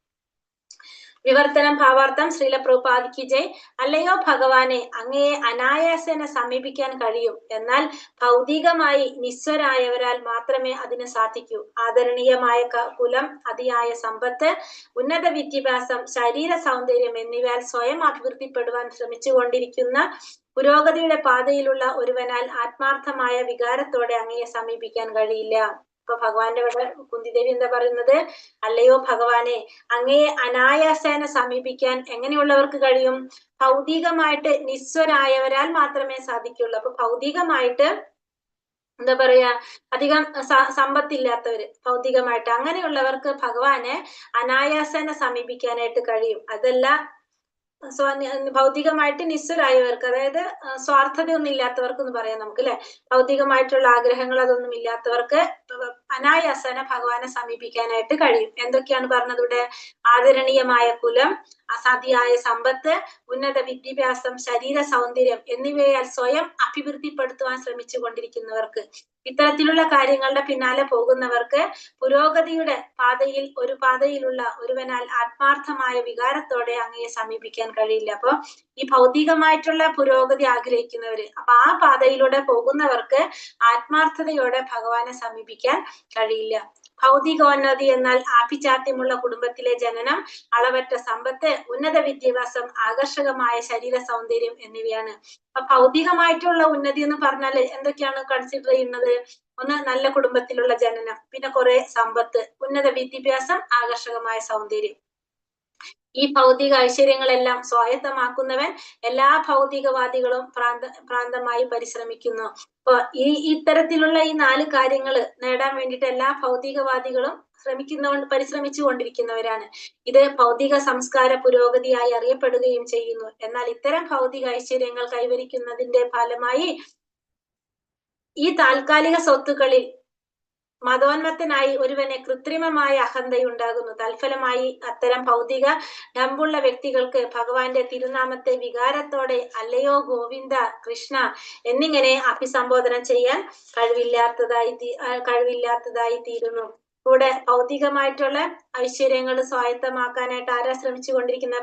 വിവർത്തനം ഭാവാർത്ഥം. ശ്രീല പ്രഭുപാദിക്ക് ജയ്. അല്ലയോ ഭഗവാനെ, അങ്ങയെ അനായാസേന സമീപിക്കാൻ കഴിയും, എന്നാൽ ഭൗതികമായി നിസ്വരായവരാൽ മാത്രമേ അതിന് സാധിക്കൂ. ആദരണീയമായ കുലം, അതിയായ സമ്പത്ത്, ഉന്നത വിദ്യാഭ്യാസം, ശരീര സൗന്ദര്യം എന്നിവയാൽ സ്വയം അഭിവൃദ്ധിപ്പെടുവാൻ ശ്രമിച്ചുകൊണ്ടിരിക്കുന്ന പുരോഗതിയുടെ പാതയിലുള്ള ഒരുവനാൽ ആത്മാർത്ഥമായ വികാരത്തോടെ അങ്ങയെ സമീപിക്കാൻ കഴിയില്ല. ഇപ്പൊ ഭഗവാന്റെ ഇവിടെ കുന്തിദേവി എന്താ പറയുന്നത്, അല്ലയോ ഭഗവാനെ, അങ്ങയെ അനായാസേന സമീപിക്കാൻ എങ്ങനെയുള്ളവർക്ക് കഴിയും? ഭൗതികമായിട്ട് നിസ്വരായവരാൽ മാത്രമേ സാധിക്കുള്ളൂ. അപ്പൊ ഭൗതികമായിട്ട് എന്താ പറയാ, അധികം സമ്പത്തില്ലാത്തവര്, ഭൗതികമായിട്ട് അങ്ങനെയുള്ളവർക്ക് ഭഗവാനെ അനായാസേന സമീപിക്കാനായിട്ട് കഴിയും. അതല്ല ഭൗതികമായിട്ട് നിസ്വരായവർക്ക്, അതായത് സ്വാർത്ഥതയൊന്നും ഇല്ലാത്തവർക്ക് എന്ന് പറയാം നമുക്ക് അല്ലെ, ഭൗതികമായിട്ടുള്ള ആഗ്രഹങ്ങൾ അതൊന്നും ഇല്ലാത്തവർക്ക് അനായാസന ഭഗവാനെ സമീപിക്കാനായിട്ട് കഴിയും. എന്തൊക്കെയാണ് പറഞ്ഞത് ഇവിടെ? ആദരണീയമായ കുലം, അസാധ്യമായ സമ്പത്ത്, ഉന്നത വിദ്യാഭ്യാസം, ശരീര സൗന്ദര്യം എന്നിവയാൽ സ്വയം അഭിവൃദ്ധിപ്പെടുത്തുവാൻ ശ്രമിച്ചു കൊണ്ടിരിക്കുന്നവർക്ക്, ഇത്തരത്തിലുള്ള കാര്യങ്ങളുടെ പിന്നാലെ പോകുന്നവർക്ക് പുരോഗതിയുടെ പാതയിലുള്ള ഒരുവനാൽ ആത്മാർത്ഥമായ വികാരത്തോടെ അങ്ങയെ സമീപിക്കാൻ കഴിയില്ല. അപ്പൊ ഈ ഭൗതികമായിട്ടുള്ള പുരോഗതി ആഗ്രഹിക്കുന്നവര്, അപ്പൊ ആ പാതയിലൂടെ പോകുന്നവർക്ക് ആത്മാർത്ഥതയോടെ ഭഗവാനെ സമീപിക്കാൻ കഴിയില്ല. ഭൗതികോന്നതി എന്നാൽ ആഭിജാത്യമുള്ള കുടുംബത്തിലെ ജനനം, അളവറ്റ സമ്പത്ത്, ഉന്നത വിദ്യാഭ്യാസം, ആകർഷകമായ ശരീര സൗന്ദര്യം എന്നിവയാണ്. അപ്പൊ ഭൗതികമായിട്ടുള്ള ഉന്നതി എന്ന് പറഞ്ഞാൽ എന്തൊക്കെയാണ് കൺസിഡർ ചെയ്യുന്നത്? ഒന്ന്, നല്ല കുടുംബത്തിലുള്ള ജനനം, പിന്നെ കുറെ സമ്പത്ത്, ഉന്നത വിദ്യാഭ്യാസം, ആകർഷകമായ സൗന്ദര്യം. ഈ ഭൗതിക ഐശ്വര്യങ്ങളെല്ലാം സ്വായത്തമാക്കുന്നവൻ എല്ലാ ഭൗതികവാദികളും പ്രാന്തമായി പരിശ്രമിക്കുന്നു. അപ്പൊ ഇത്തരത്തിലുള്ള ഈ 4 കാര്യങ്ങൾ നേടാൻ വേണ്ടിയിട്ട് എല്ലാ ഭൗതികവാദികളും പരിശ്രമിച്ചു കൊണ്ടിരിക്കുന്നവരാണ്. ഇത് ഭൗതിക സംസ്കാര പുരോഗതിയായി അറിയപ്പെടുകയും ചെയ്യുന്നു. എന്നാൽ ഇത്തരം ഭൗതിക ഐശ്വര്യങ്ങൾ കൈവരിക്കുന്നതിന്റെ ഫലമായി ഈ താൽക്കാലിക സ്വത്തുക്കളിൽ മതോന്മത്തനായി ഒരുവന് കൃത്രിമമായ അഹന്തയുണ്ടാകുന്നു. തൽഫലമായി അത്തരം ഭൗതിക ഡമ്പുള്ള വ്യക്തികൾക്ക് ഭഗവാന്റെ തിരുനാമത്തെ വികാരത്തോടെ അല്ലയോ ഗോവിന്ദ, കൃഷ്ണ എന്നിങ്ങനെ അഭിസംബോധന ചെയ്യാൻ കഴിവില്ലാത്തതായി തീരുന്നു. കൂടെ ഭൗതികമായിട്ടുള്ള ഐശ്വര്യങ്ങൾ സ്വായത്തമാക്കാനായിട്ട് ആരാ ശ്രമിച്ചു കൊണ്ടിരിക്കുന്ന?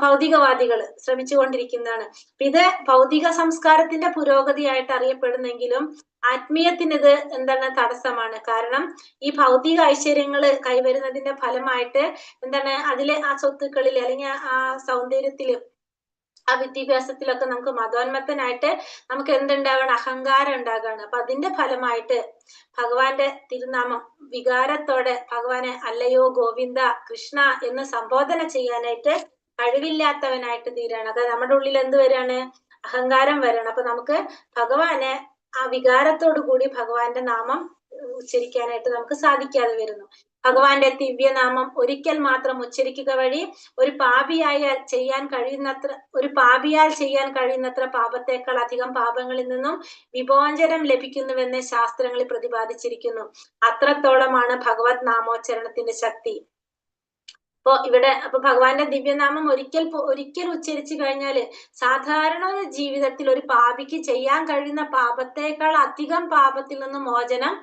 ഭൗതികവാദികൾ ശ്രമിച്ചു കൊണ്ടിരിക്കുന്നതാണ്. ഇത് ഭൗതിക സംസ്കാരത്തിന്റെ പുരോഗതിയായിട്ട് അറിയപ്പെടുന്നെങ്കിലും ആത്മീയത്തിന് ഇത് എന്താണ്? തടസ്സമാണ്. കാരണം ഈ ഭൗതിക ഐശ്വര്യങ്ങൾ കൈവരുന്നതിന്റെ ഫലമായിട്ട് എന്താണ്? അതിലെ ആ സ്വത്തുക്കളിൽ അല്ലെങ്കിൽ ആ സൗന്ദര്യത്തില്, ആ വിദ്യാഭ്യാസത്തിലൊക്കെ നമുക്ക് മതോന്മത്തനായിട്ട് നമുക്ക് എന്തുണ്ടാവണം? അഹങ്കാരം ഉണ്ടാകാണ്. അപ്പൊ അതിന്റെ ഫലമായിട്ട് ഭഗവാന്റെ തിരുനാമം വികാരത്തോടെ ഭഗവാനെ അല്ലയോ ഗോവിന്ദ, കൃഷ്ണ എന്ന് സംബോധന ചെയ്യാനായിട്ട് കഴിവില്ലാത്തവനായിട്ട് തീരാണ്. അത് നമ്മുടെ ഉള്ളിൽ എന്ത് വരാണ്? അഹങ്കാരം വരണം. അപ്പൊ നമുക്ക് ഭഗവാനെ ആ വികാരത്തോടു കൂടി ഭഗവാന്റെ നാമം ഉച്ചരിക്കാനായിട്ട് നമുക്ക് സാധിക്കാതെ വരുന്നു. ഭഗവാന്റെ ദിവ്യനാമം ഒരിക്കൽ മാത്രം ഉച്ചരിക്കുക വഴി ഒരു പാപിയാൽ ചെയ്യാൻ കഴിയുന്നത്ര പാപത്തേക്കാൾ അധികം പാപങ്ങളിൽ നിന്നും വിമോചനം ലഭിക്കുന്നുവെന്ന് ശാസ്ത്രങ്ങളിൽ പ്രതിപാദിച്ചിരിക്കുന്നു. അത്രത്തോളമാണ് ഭഗവത് നാമോച്ചരണത്തിന്റെ ശക്തി. അപ്പൊ ഭഗവാന്റെ ദിവ്യനാമം ഒരിക്കൽ ഉച്ചരിച്ചു കഴിഞ്ഞാല് സാധാരണ ജീവിതത്തിൽ ഒരു പാപിക്ക് ചെയ്യാൻ കഴിയുന്ന പാപത്തേക്കാൾ അധികം പാപത്തിൽ നിന്ന് മോചനം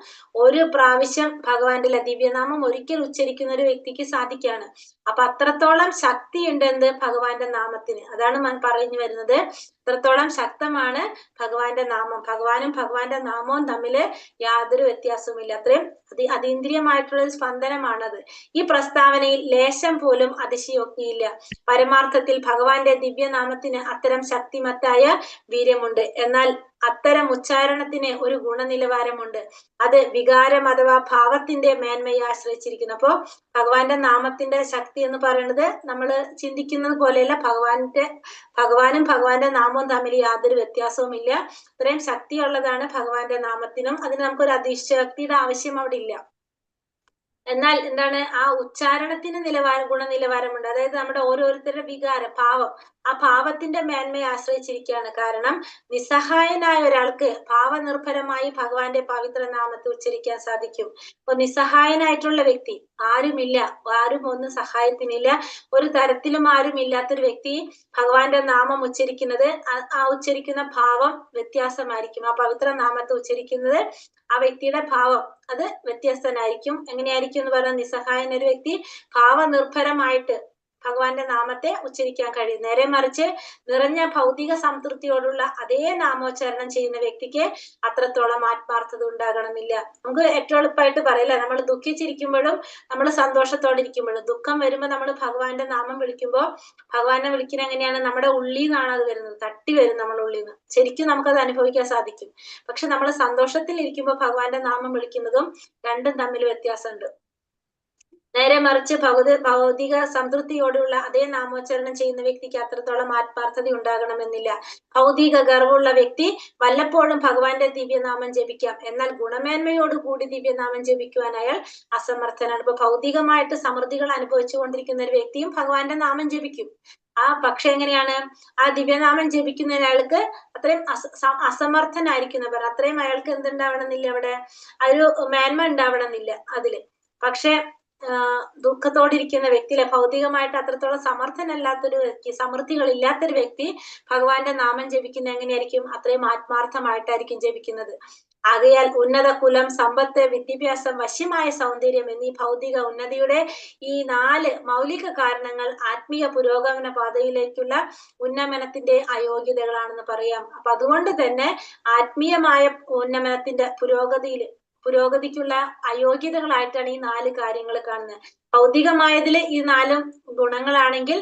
ഒരു പ്രാവശ്യം ഭഗവാന്റെ ദിവ്യനാമം ഒരിക്കൽ ഉച്ചരിക്കുന്ന ഒരു വ്യക്തിക്ക് സാധിക്കാണ്. അപ്പൊ അത്രത്തോളം ശക്തി ഉണ്ട് എന്ത്? ഭഗവാന്റെ നാമത്തിന്. അതാണ് പറഞ്ഞു വരുന്നത്. അത്രത്തോളം ശക്തമാണ് ഭഗവാന്റെ നാമം. ഭഗവാനും ഭഗവാന്റെ നാമവും തമ്മില് യാതൊരു വ്യത്യാസവുമില്ല. അത്രയും അതീന്ദ്രിയമായിട്ടുള്ള ഒരു സ്പന്ദനമാണത്. ഈ പ്രസ്താവനയിൽ ലേശം പോലും അതിശയോക്തിയില്ല. പരമാർത്ഥത്തിൽ ഭഗവാന്റെ ദിവ്യനാമത്തിന് അത്തരം ശക്തിമത്തായ വീര്യമുണ്ട്. എന്നാൽ അത്തരം ഉച്ചാരണത്തിന് ഒരു ഗുണനിലവാരമുണ്ട്. അത് വികാരം അഥവാ ഭാവത്തിന്റെ മേന്മയെ ആശ്രയിച്ചിരിക്കുന്നു. അപ്പോ ഭഗവാന്റെ നാമത്തിന്റെ ശക്തി എന്ന് പറയുന്നത് നമ്മൾ ചിന്തിക്കുന്നത് പോലെയല്ല. ഭഗവാനും ഭഗവാന്റെ നാമവും തമ്മിൽ യാതൊരു വ്യത്യാസവുമില്ല. ഇത്രയും ശക്തിയുള്ളതാണ് ഭഗവാന്റെ നാമത്തിനും. അതിന് നമുക്കൊരു അതിശക്തിയുടെ ആവശ്യം അവിടെ ഇല്ല. എന്നാൽ എന്താണ്? ആ ഉച്ചാരണത്തിന് ഗുണനിലവാരമുണ്ട്. അതായത് നമ്മുടെ ഓരോരുത്തരുടെ വികാരം, ഭാവം, ആ ഭാവത്തിന്റെ മേന്മയെ ആശ്രയിച്ചിരിക്കുകയാണ്. കാരണം നിസ്സഹായനായ ഒരാൾക്ക് ഭാവനിർഭരമായി ഭഗവാന്റെ പവിത്ര നാമത്തെ ഉച്ചരിക്കാൻ സാധിക്കും. അപ്പൊ നിസ്സഹായനായിട്ടുള്ള വ്യക്തി, ആരും ഒന്നും സഹായത്തിനില്ല, ഒരു തരത്തിലും ആരും ഇല്ലാത്തൊരു വ്യക്തി ഭഗവാന്റെ നാമം ഉച്ചരിക്കുന്നത്, ആ ഉച്ചരിക്കുന്ന ഭാവം വ്യത്യാസമായിരിക്കും. ആ പവിത്ര നാമത്തെ ഉച്ചരിക്കുന്നത് ആ വ്യക്തിയുടെ ഭാവം അത് വ്യത്യസ്തനായിരിക്കും. എങ്ങനെയായിരിക്കും എന്ന് പറഞ്ഞാൽ, നിസ്സഹായന ഒരു വ്യക്തി ഭാവനിർഭരമായിട്ട് ഭഗവാന്റെ നാമത്തെ ഉച്ചരിക്കാൻ കഴിയും. നേരെ മറിച്ച് നിറഞ്ഞ ഭൗതിക സംതൃപ്തിയോടുള്ള അതേ നാമോച്ചാരണം ചെയ്യുന്ന വ്യക്തിക്ക് അത്രത്തോളം ആത്മാർത്ഥത ഉണ്ടാകണമെന്നില്ല. നമുക്ക് ഏറ്റവും എളുപ്പമായിട്ട് പറയില്ല, നമ്മൾ ദുഃഖിച്ചിരിക്കുമ്പോഴും നമ്മൾ സന്തോഷത്തോടെ ഇരിക്കുമ്പോഴും, ദുഃഖം വരുമ്പോൾ നമ്മൾ ഭഗവാന്റെ നാമം വിളിക്കുമ്പോൾ ഭഗവാനെ വിളിക്കുന്ന എങ്ങനെയാണ്? നമ്മുടെ ഉള്ളിൽ നിന്നാണ് അത് വരുന്നത്, തട്ടി വരും നമ്മുടെ ഉള്ളിൽ നിന്ന്. ശരിക്കും നമുക്കത് അനുഭവിക്കാൻ സാധിക്കും. പക്ഷെ നമ്മൾ സന്തോഷത്തിൽ ഇരിക്കുമ്പോൾ ഭഗവാന്റെ നാമം വിളിക്കുന്നതും രണ്ടും തമ്മിൽ വ്യത്യാസമുണ്ട്. നേരെ മറിച്ച് ഭൗതിക സംതൃപ്തിയോടുള്ള അതേ നാമോച്ചാരണം ചെയ്യുന്ന വ്യക്തിക്ക് അത്രത്തോളം ആത്മാർത്ഥത ഉണ്ടാകണമെന്നില്ല. ഭൗതിക ഗർവമുള്ള വ്യക്തി വല്ലപ്പോഴും ഭഗവാന്റെ ദിവ്യനാമം ജപിക്കാം. എന്നാൽ ഗുണമേന്മയോടുകൂടി ദിവ്യനാമം ജപിക്കുവാൻ അയാൾ അസമർത്ഥനാണ്. ഇപ്പൊ ഭൗതികമായിട്ട് സമൃദ്ധികൾ അനുഭവിച്ചു കൊണ്ടിരിക്കുന്ന ഒരു വ്യക്തിയും ഭഗവാന്റെ നാമം ജപിക്കും. പക്ഷെ എങ്ങനെയാണ്? ആ ദിവ്യനാമം ജപിക്കുന്ന അയാൾക്ക് അത്രയും അസമർത്ഥനായിരിക്കുന്നവർ, അത്രയും അയാൾക്ക് എന്തുണ്ടാവണമെന്നില്ല, അവിടെ ഒരു മേന്മ ഉണ്ടാവണമെന്നില്ല അതില്. പക്ഷെ ദുഃഖത്തോടിരിക്കുന്ന വ്യക്തിയിലെ ഭൗതികമായിട്ട് അത്രത്തോളം സമർത്ഥനല്ലാത്തൊരു വ്യക്തി, സമൃദ്ധികൾ ഇല്ലാത്തൊരു വ്യക്തി ഭഗവാന്റെ നാമം ജപിക്കുന്ന എങ്ങനെയായിരിക്കും? അത്രയും ആത്മാർത്ഥമായിട്ടായിരിക്കും ജപിക്കുന്നത്. ആകയാൽ ഉന്നത കുലം, സമ്പത്ത്, വിദ്യാഭ്യാസം, വശ്യമായ സൗന്ദര്യം എന്നീ ഭൗതിക ഉന്നതിയുടെ ഈ 4 മൗലിക കാരണങ്ങൾ ആത്മീയ പുരോഗമന പാതയിലേക്കുള്ള ഉന്നമനത്തിന്റെ അയോഗ്യതകളാണെന്ന് പറയാം. അപ്പൊ അതുകൊണ്ട് തന്നെ ആത്മീയമായ ഉന്നമനത്തിന്റെ പുരോഗതിയിൽ പുരോഗതിക്കുള്ള അയോഗ്യതകളായിട്ടാണ് ഈ 4 കാര്യങ്ങൾ കാണുന്നത്. ഭൗതികമായതിൽ ഈ 4 ഗുണങ്ങളാണെങ്കിൽ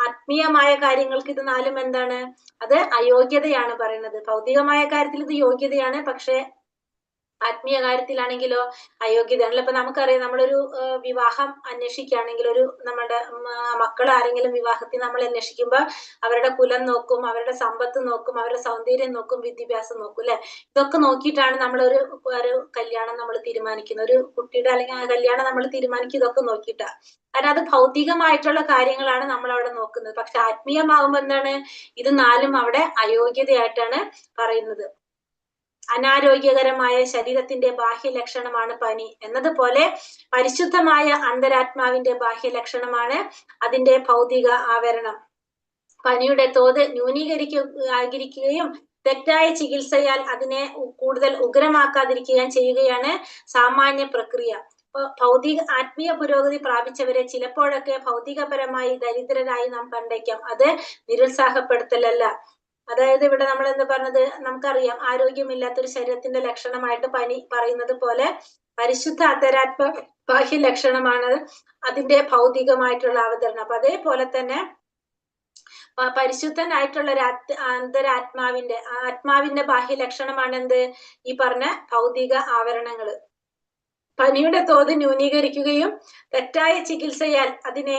ആത്മീയമായ കാര്യങ്ങൾക്ക് ഇത് 4 എന്താണ്? അത് അയോഗ്യതയാണ് പറയുന്നത്. ഭൗതികമായ കാര്യത്തിൽ ഇത് യോഗ്യതയാണ്, പക്ഷെ ആത്മീയ കാര്യത്തിലാണെങ്കിലോ അയോഗ്യതയാണല്ലോ. ഇപ്പൊ നമുക്കറിയാം, നമ്മളൊരു വിവാഹം അന്വേഷിക്കുകയാണെങ്കിൽ, നമ്മുടെ മക്കൾ ആരെങ്കിലും വിവാഹത്തിൽ നമ്മൾ അന്വേഷിക്കുമ്പോൾ അവരുടെ കുലം നോക്കും, അവരുടെ സമ്പത്ത് നോക്കും, അവരുടെ സൗന്ദര്യം നോക്കും, വിദ്യാഭ്യാസം നോക്കും, അല്ലെ? ഇതൊക്കെ നോക്കിയിട്ടാണ് നമ്മളൊരു കല്യാണം നമ്മൾ തീരുമാനിക്കുന്നത്. ഒരു കുട്ടിയുടെ അല്ലെങ്കിൽ ആ കല്യാണം നമ്മൾ തീരുമാനിക്കുക ഇതൊക്കെ നോക്കിയിട്ടാ. കാരണം അത് ഭൗതികമായിട്ടുള്ള കാര്യങ്ങളാണ് നമ്മൾ അവിടെ നോക്കുന്നത്. പക്ഷെ ആത്മീയമാകുമ്പോൾ എന്താണ്? ഇത് 4 അവിടെ അയോഗ്യതയായിട്ടാണ് പറയുന്നത്. അനാരോഗ്യകരമായ ശരീരത്തിന്റെ ബാഹ്യ ലക്ഷണമാണ് പനി എന്നതുപോലെ പരിശുദ്ധമായ അന്തരാത്മാവിന്റെ ബാഹ്യ ലക്ഷണമാണ് അതിന്റെ ഭൗതിക ആവരണം. പനിയുടെ തോത് ന്യൂനീകരിക്കുകയും തെറ്റായ ചികിത്സയാൽ അതിനെ കൂടുതൽ ഉഗ്രമാക്കാതിരിക്കുകയും ചെയ്യുകയാണ് സാമാന്യ പ്രക്രിയ. ആത്മീയ പുരോഗതി പ്രാപിച്ചവരെ ചിലപ്പോഴൊക്കെ ഭൗതികപരമായി ദരിദ്രരായി നാം കണ്ടേക്കാം. അത് നിരുത്സാഹപ്പെടുത്തലല്ല. അതായത് ഇവിടെ നമ്മൾ എന്താ പറഞ്ഞത്, നമുക്കറിയാം ആരോഗ്യമില്ലാത്തൊരു ശരീരത്തിന്റെ ലക്ഷണമായിട്ട് പനി പറയുന്നത് പോലെ പരിശുദ്ധ അന്തരാത്മ ബാഹ്യ ലക്ഷണമാണ് അതിന്റെ ഭൗതികമായിട്ടുള്ള അവതരണം. അപ്പൊ അതേപോലെ തന്നെ പരിശുദ്ധനായിട്ടുള്ള ഒരു ആത്മാവിന്റെ ബാഹ്യ ലക്ഷണമാണ് എന്ത്? ഈ പറഞ്ഞ ഭൗതിക ആവരണങ്ങള്. പനിയുടെ തോത് ന്യൂനീകരിക്കുകയും തെറ്റായ ചികിത്സയാൽ അതിനെ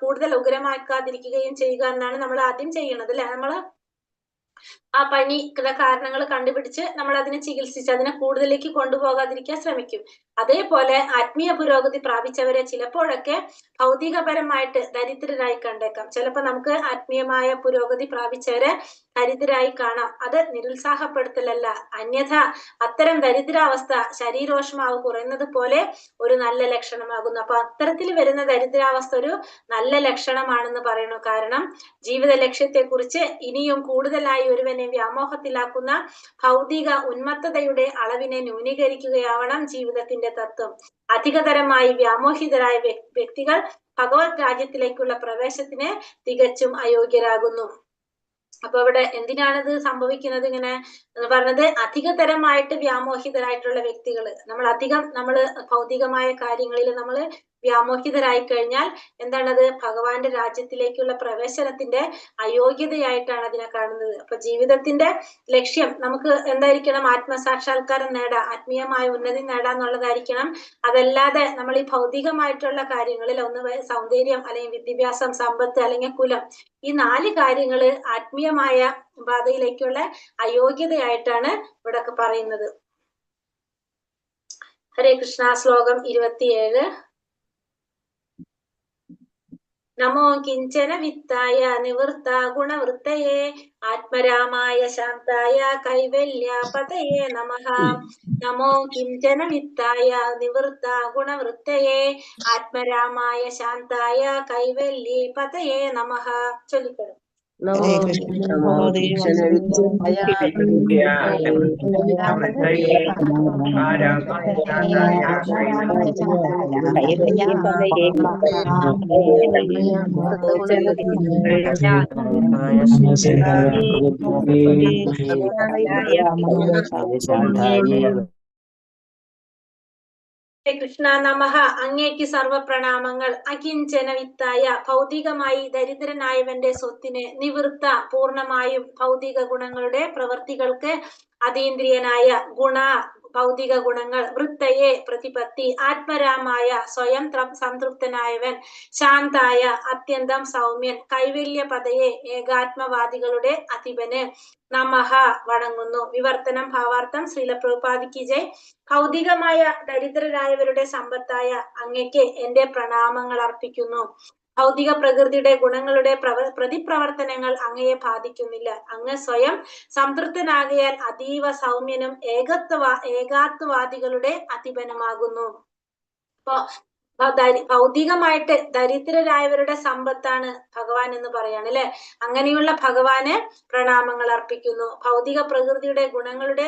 കൂടുതൽ ഉഗ്രമാക്കാതിരിക്കുകയും ചെയ്യുക എന്നാണ് നമ്മൾ ആദ്യം ചെയ്യുന്നത്, അല്ലെ? നമ്മള് ആ പനിയുടെ കാരണങ്ങൾ കണ്ടുപിടിച്ച് നമ്മൾ അതിനെ ചികിത്സിച്ച് അതിനെ കൂടുതലേക്ക് കൊണ്ടുപോകാതിരിക്കാൻ ശ്രമിക്കും. അതേപോലെ ആത്മീയ പുരോഗതി പ്രാപിച്ചവരെ ചിലപ്പോഴൊക്കെ ഭൗതികപരമായിട്ട് ദരിദ്രരായി കണ്ടേക്കാം. ചിലപ്പോൾ നമുക്ക് ആത്മീയമായ പുരോഗതി പ്രാപിച്ചവരെ ദരിദ്രരായി കാണാം. അത് നിരുത്സാഹപ്പെടുത്തലല്ല. അന്യഥ അത്തരം ദരിദ്രാവസ്ഥ ശരീരോഷ്മാവ് കുറയുന്നത് പോലെ ഒരു നല്ല ലക്ഷണമാകുന്നു. അപ്പൊ അത്തരത്തിൽ വരുന്ന ദരിദ്രാവസ്ഥ ഒരു നല്ല ലക്ഷണമാണെന്ന് പറയുന്നു. കാരണം ജീവിത ലക്ഷ്യത്തെ കുറിച്ച് ഇനിയും കൂടുതലായി ഒരുവനെ വ്യാമോഹത്തിലാക്കുന്ന ഭൗതിക ഉന്മത്തതയുടെ അളവിനെ ന്യൂനീകരിക്കുകയാവണം ജീവിതത്തിന്റെ തത്വം. അധികതരമായി വ്യാമോഹിതരായ വ്യക്തികൾ ഭഗവത് രാജ്യത്തിലേക്കുള്ള പ്രവേശത്തിന് തികച്ചും അയോഗ്യരാകുന്നു. അപ്പൊ അവിടെ എന്തിനാണിത് സംഭവിക്കുന്നത്? ഇങ്ങനെ പറഞ്ഞത് അധികതരമായിട്ട് വ്യാമോഹിതരായിട്ടുള്ള വ്യക്തികൾ, നമ്മൾ ഭൗതികമായ കാര്യങ്ങളിൽ നമ്മൾ വ്യാമോഹിതരായി കഴിഞ്ഞാൽ എന്താണത്? ഭഗവാന്റെ രാജ്യത്തിലേക്കുള്ള പ്രവേശനത്തിന്റെ അയോഗ്യതയായിട്ടാണ് അതിനെ കാണുന്നത്. അപ്പൊ ജീവിതത്തിന്റെ ലക്ഷ്യം നമുക്ക് എന്തായിരിക്കണം? ആത്മസാക്ഷാത്കാരം നേടാ, ആത്മീയമായ ഉന്നതി നേടാന്നുള്ളതായിരിക്കണം. അതല്ലാതെ നമ്മൾ ഈ ഭൗതികമായിട്ടുള്ള കാര്യങ്ങളിൽ ഒന്ന് സൗന്ദര്യം അല്ലെങ്കിൽ വിദ്യാഭ്യാസം, സമ്പത്ത് അല്ലെങ്കിൽ കുലം, ഈ 4 കാര്യങ്ങള് ആത്മീയമായ പാതയിലേക്കുള്ള അയോഗ്യതയായിട്ടാണ് ഇവിടെ പറയുന്നത്. ഹരേ കൃഷ്ണ. ശ്ലോകം 27. നമോ കിഞ്ചന വിത്തായ നിവൃത്ത ഗുണവൃത്തയേ ആത്മരാമായ ശാന്തായ കൈവല്യ പതയേ നമഃ. നമോ കിഞ്ചന വിത്തായ നിവൃത്ത ഗുണവൃത്തയേ ആത്മരാമായ ശാന്തായ കൈവല്യ പതയേ നമഃ. ചൊല്ലിക്കോളും. ഹരേ കൃഷ്ണ. കൃഷ്ണ നമഃ. അങ്ങേക്ക് സർവപ്രണാമങ്ങൾ. അകിഞ്ചന വിത്തായ ഭൗതികമായി ദരിദ്രനായവന്റെ സ്വത്തിനെ, നിവൃത്ത പൂർണമായും ഭൗതിക ഗുണങ്ങളുടെ പ്രവർത്തികൾക്ക് അതീന്ദ്രിയനായ ഭൗതിക ഗുണങ്ങൾ, വൃത്തയെ പ്രതിപത്തി, ആത്മരാമായ സ്വയം സംതൃപ്തനായവൻ, ശാന്തായ അത്യന്തം സൗമ്യൻ, കൈവല്യ പദയെ ഏകാത്മവാദികളുടെ അധിപന് നമഃ വണങ്ങുന്നു. വിവർത്തനം ഭാവാർത്ഥം. ശ്രീല പ്രഭുപാദിക്ക് ജയ്. ഭൗതികമായ ദരിദ്രരായവരുടെ സമ്പത്തായ അങ്ങയ്ക്ക് എന്റെ പ്രണാമങ്ങൾ അർപ്പിക്കുന്നു. ഭൗതിക പ്രകൃതിയുടെ ഗുണങ്ങളുടെ പ്രതിപ്രവർത്തനങ്ങൾ അങ്ങയെ ബാധിക്കുന്നില്ല. അങ്ങ് സ്വയം സംതൃപ്തനാകിയാൽ അതീവ സൗമ്യനും ഏകാത്വവാദികളുടെ അധിപനുമാകുന്നു. അപ്പൊ ഭൗതികമായിട്ട് ദരിദ്രരായവരുടെ സമ്പത്താണ് ഭഗവാൻ എന്ന് പറയാണ്, അല്ലെ? അങ്ങനെയുള്ള ഭഗവാന് പ്രണാമങ്ങൾ അർപ്പിക്കുന്നു. ഭൗതിക പ്രകൃതിയുടെ ഗുണങ്ങളുടെ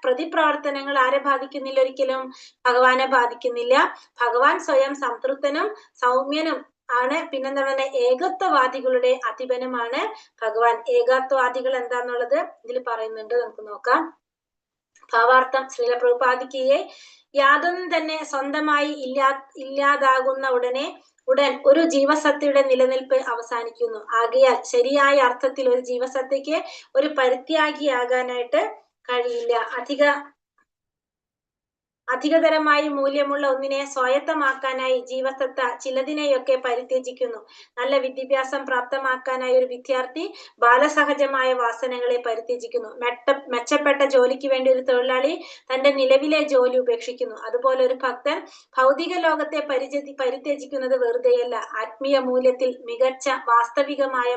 പ്രതിപ്രവർത്തനങ്ങൾ ആരെ ബാധിക്കുന്നില്ല? ഒരിക്കലും ഭഗവാനെ ബാധിക്കുന്നില്ല. ഭഗവാൻ സ്വയം സംതൃപ്തനും സൗമ്യനും ആണ്. പിന്നെന്താണ്? ഏകത്വവാദികളുടെ അധിപനുമാണ് ഭഗവാൻ. ഏകത്വവാദികൾ എന്താന്നുള്ളത് ഇതിൽ പറയുന്നുണ്ട്, നമുക്ക് നോക്കാം. ഭാവാർത്ഥം ശ്രീല പ്രഭുപാദിക്കുകയെ യാതൊന്നും തന്നെ സ്വന്തമായി ഇല്ലാതാകുന്ന ഉടൻ ഒരു ജീവസത്തയുടെ നിലനിൽപ്പ് അവസാനിക്കുന്നു. ആകയാൽ ശരിയായ അർത്ഥത്തിൽ ഒരു ജീവസത്തയ്ക്ക് ഒരു പരിത്യാഗിയാകാനായിട്ട് കഴിയില്ല. അധികതരമായി മൂല്യമുള്ള ഒന്നിനെ സ്വായത്തമാക്കാനായി ജീവസത്ത ചിലതിനെയൊക്കെ പരിത്യജിക്കുന്നു. നല്ല വിദ്യാഭ്യാസം പ്രാപ്തമാക്കാനായി ഒരു വിദ്യാർത്ഥി ബാലസഹജമായ വാസനകളെ പരിത്യജിക്കുന്നു. മെച്ചപ്പെട്ട ജോലിക്ക് വേണ്ടി ഒരു തൊഴിലാളി തന്റെ നിലവിലെ ജോലി ഉപേക്ഷിക്കുന്നു. അതുപോലെ ഒരു ഭക്തൻ ഭൗതിക ലോകത്തെ പരിത്യജിക്കുന്നത് വെറുതെയല്ല, ആത്മീയ മൂല്യത്തിൽ മികച്ച വാസ്തവികമായ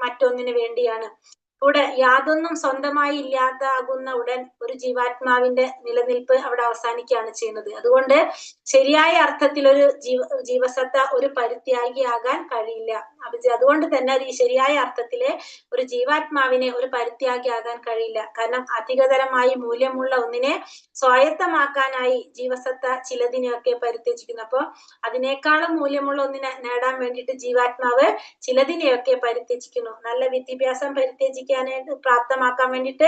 മറ്റൊന്നിനു വേണ്ടിയാണ്. ഇവിടെ യാതൊന്നും സ്വന്തമായി ഇല്ലാതാകുന്ന ഉടൻ ഒരു ജീവാത്മാവിന്റെ നിലനിൽപ്പ് അവിടെ അവസാനിക്കുകയാണ് ചെയ്യുന്നത്. അതുകൊണ്ട് ശരിയായ അർത്ഥത്തിൽ ഒരു ജീവസത്ത ഒരു പരിത്യാഗിയാകാൻ കഴിയില്ല. അതുകൊണ്ട് തന്നെ ഈ ശരിയായ അർത്ഥത്തില് ഒരു ജീവാത്മാവിനെ ഒരു പരിത്യാഗിയാകാൻ കഴിയില്ല. കാരണം അധികതരമായി മൂല്യമുള്ള ഒന്നിനെ സ്വായത്തമാക്കാനായി ജീവസത്ത ചിലതിനെയൊക്കെ പരിത്യജിക്കുന്നു. അപ്പൊ അതിനേക്കാളും മൂല്യമുള്ള ഒന്നിനെ നേടാൻ വേണ്ടിയിട്ട് ജീവാത്മാവ് ചിലതിനെയൊക്കെ പരിത്യജിക്കുന്നു. നല്ല വിദ്യാഭ്യാസം പരിത്യജിക്കാനായിട്ട് പ്രാപ്തമാക്കാൻ വേണ്ടിയിട്ട്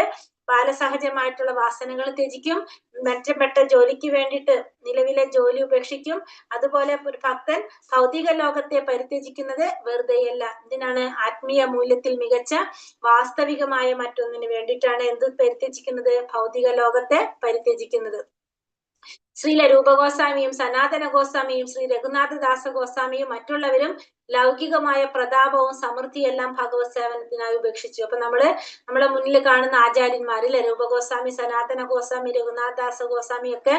ബാലസഹജമായിട്ടുള്ള വാസനകൾ ത്യജിക്കും. മെച്ചപ്പെട്ട ജോലിക്ക് വേണ്ടിയിട്ട് നിലവിലെ ജോലി ഉപേക്ഷിക്കും. അതുപോലെ ഒരു ഭക്തൻ ഭൗതിക ലോകത്തെ പരിത്യജിക്കുന്നത് വെറുതെയല്ല. ഇതിനാണ് ആത്മീയ മൂല്യത്തിൽ മികച്ച വാസ്തവികമായ മറ്റൊന്നിന് വേണ്ടിയിട്ടാണ് എന്ത് പരിത്യജിക്കുന്നത്? ഭൗതിക ലോകത്തെ പരിത്യജിക്കുന്നത്. ശ്രീല രൂപഗോസ്വാമിയും സനാതന ഗോസ്വാമിയും ശ്രീ രഘുനാഥദാസ ഗോസ്വാമിയും മറ്റുള്ളവരും ലൗകികമായ പ്രതാപവും സമൃദ്ധിയെല്ലാം ഭഗവത് സേവനത്തിനായി ഉപേക്ഷിച്ചു. അപ്പൊ നമ്മളെ മുന്നിൽ കാണുന്ന ആചാര്യന്മാരിലെ രൂപഗോസ്വാമി, സനാതന ഗോസ്വാമി, രഘുനാഥദാസ ഗോസ്വാമി ഒക്കെ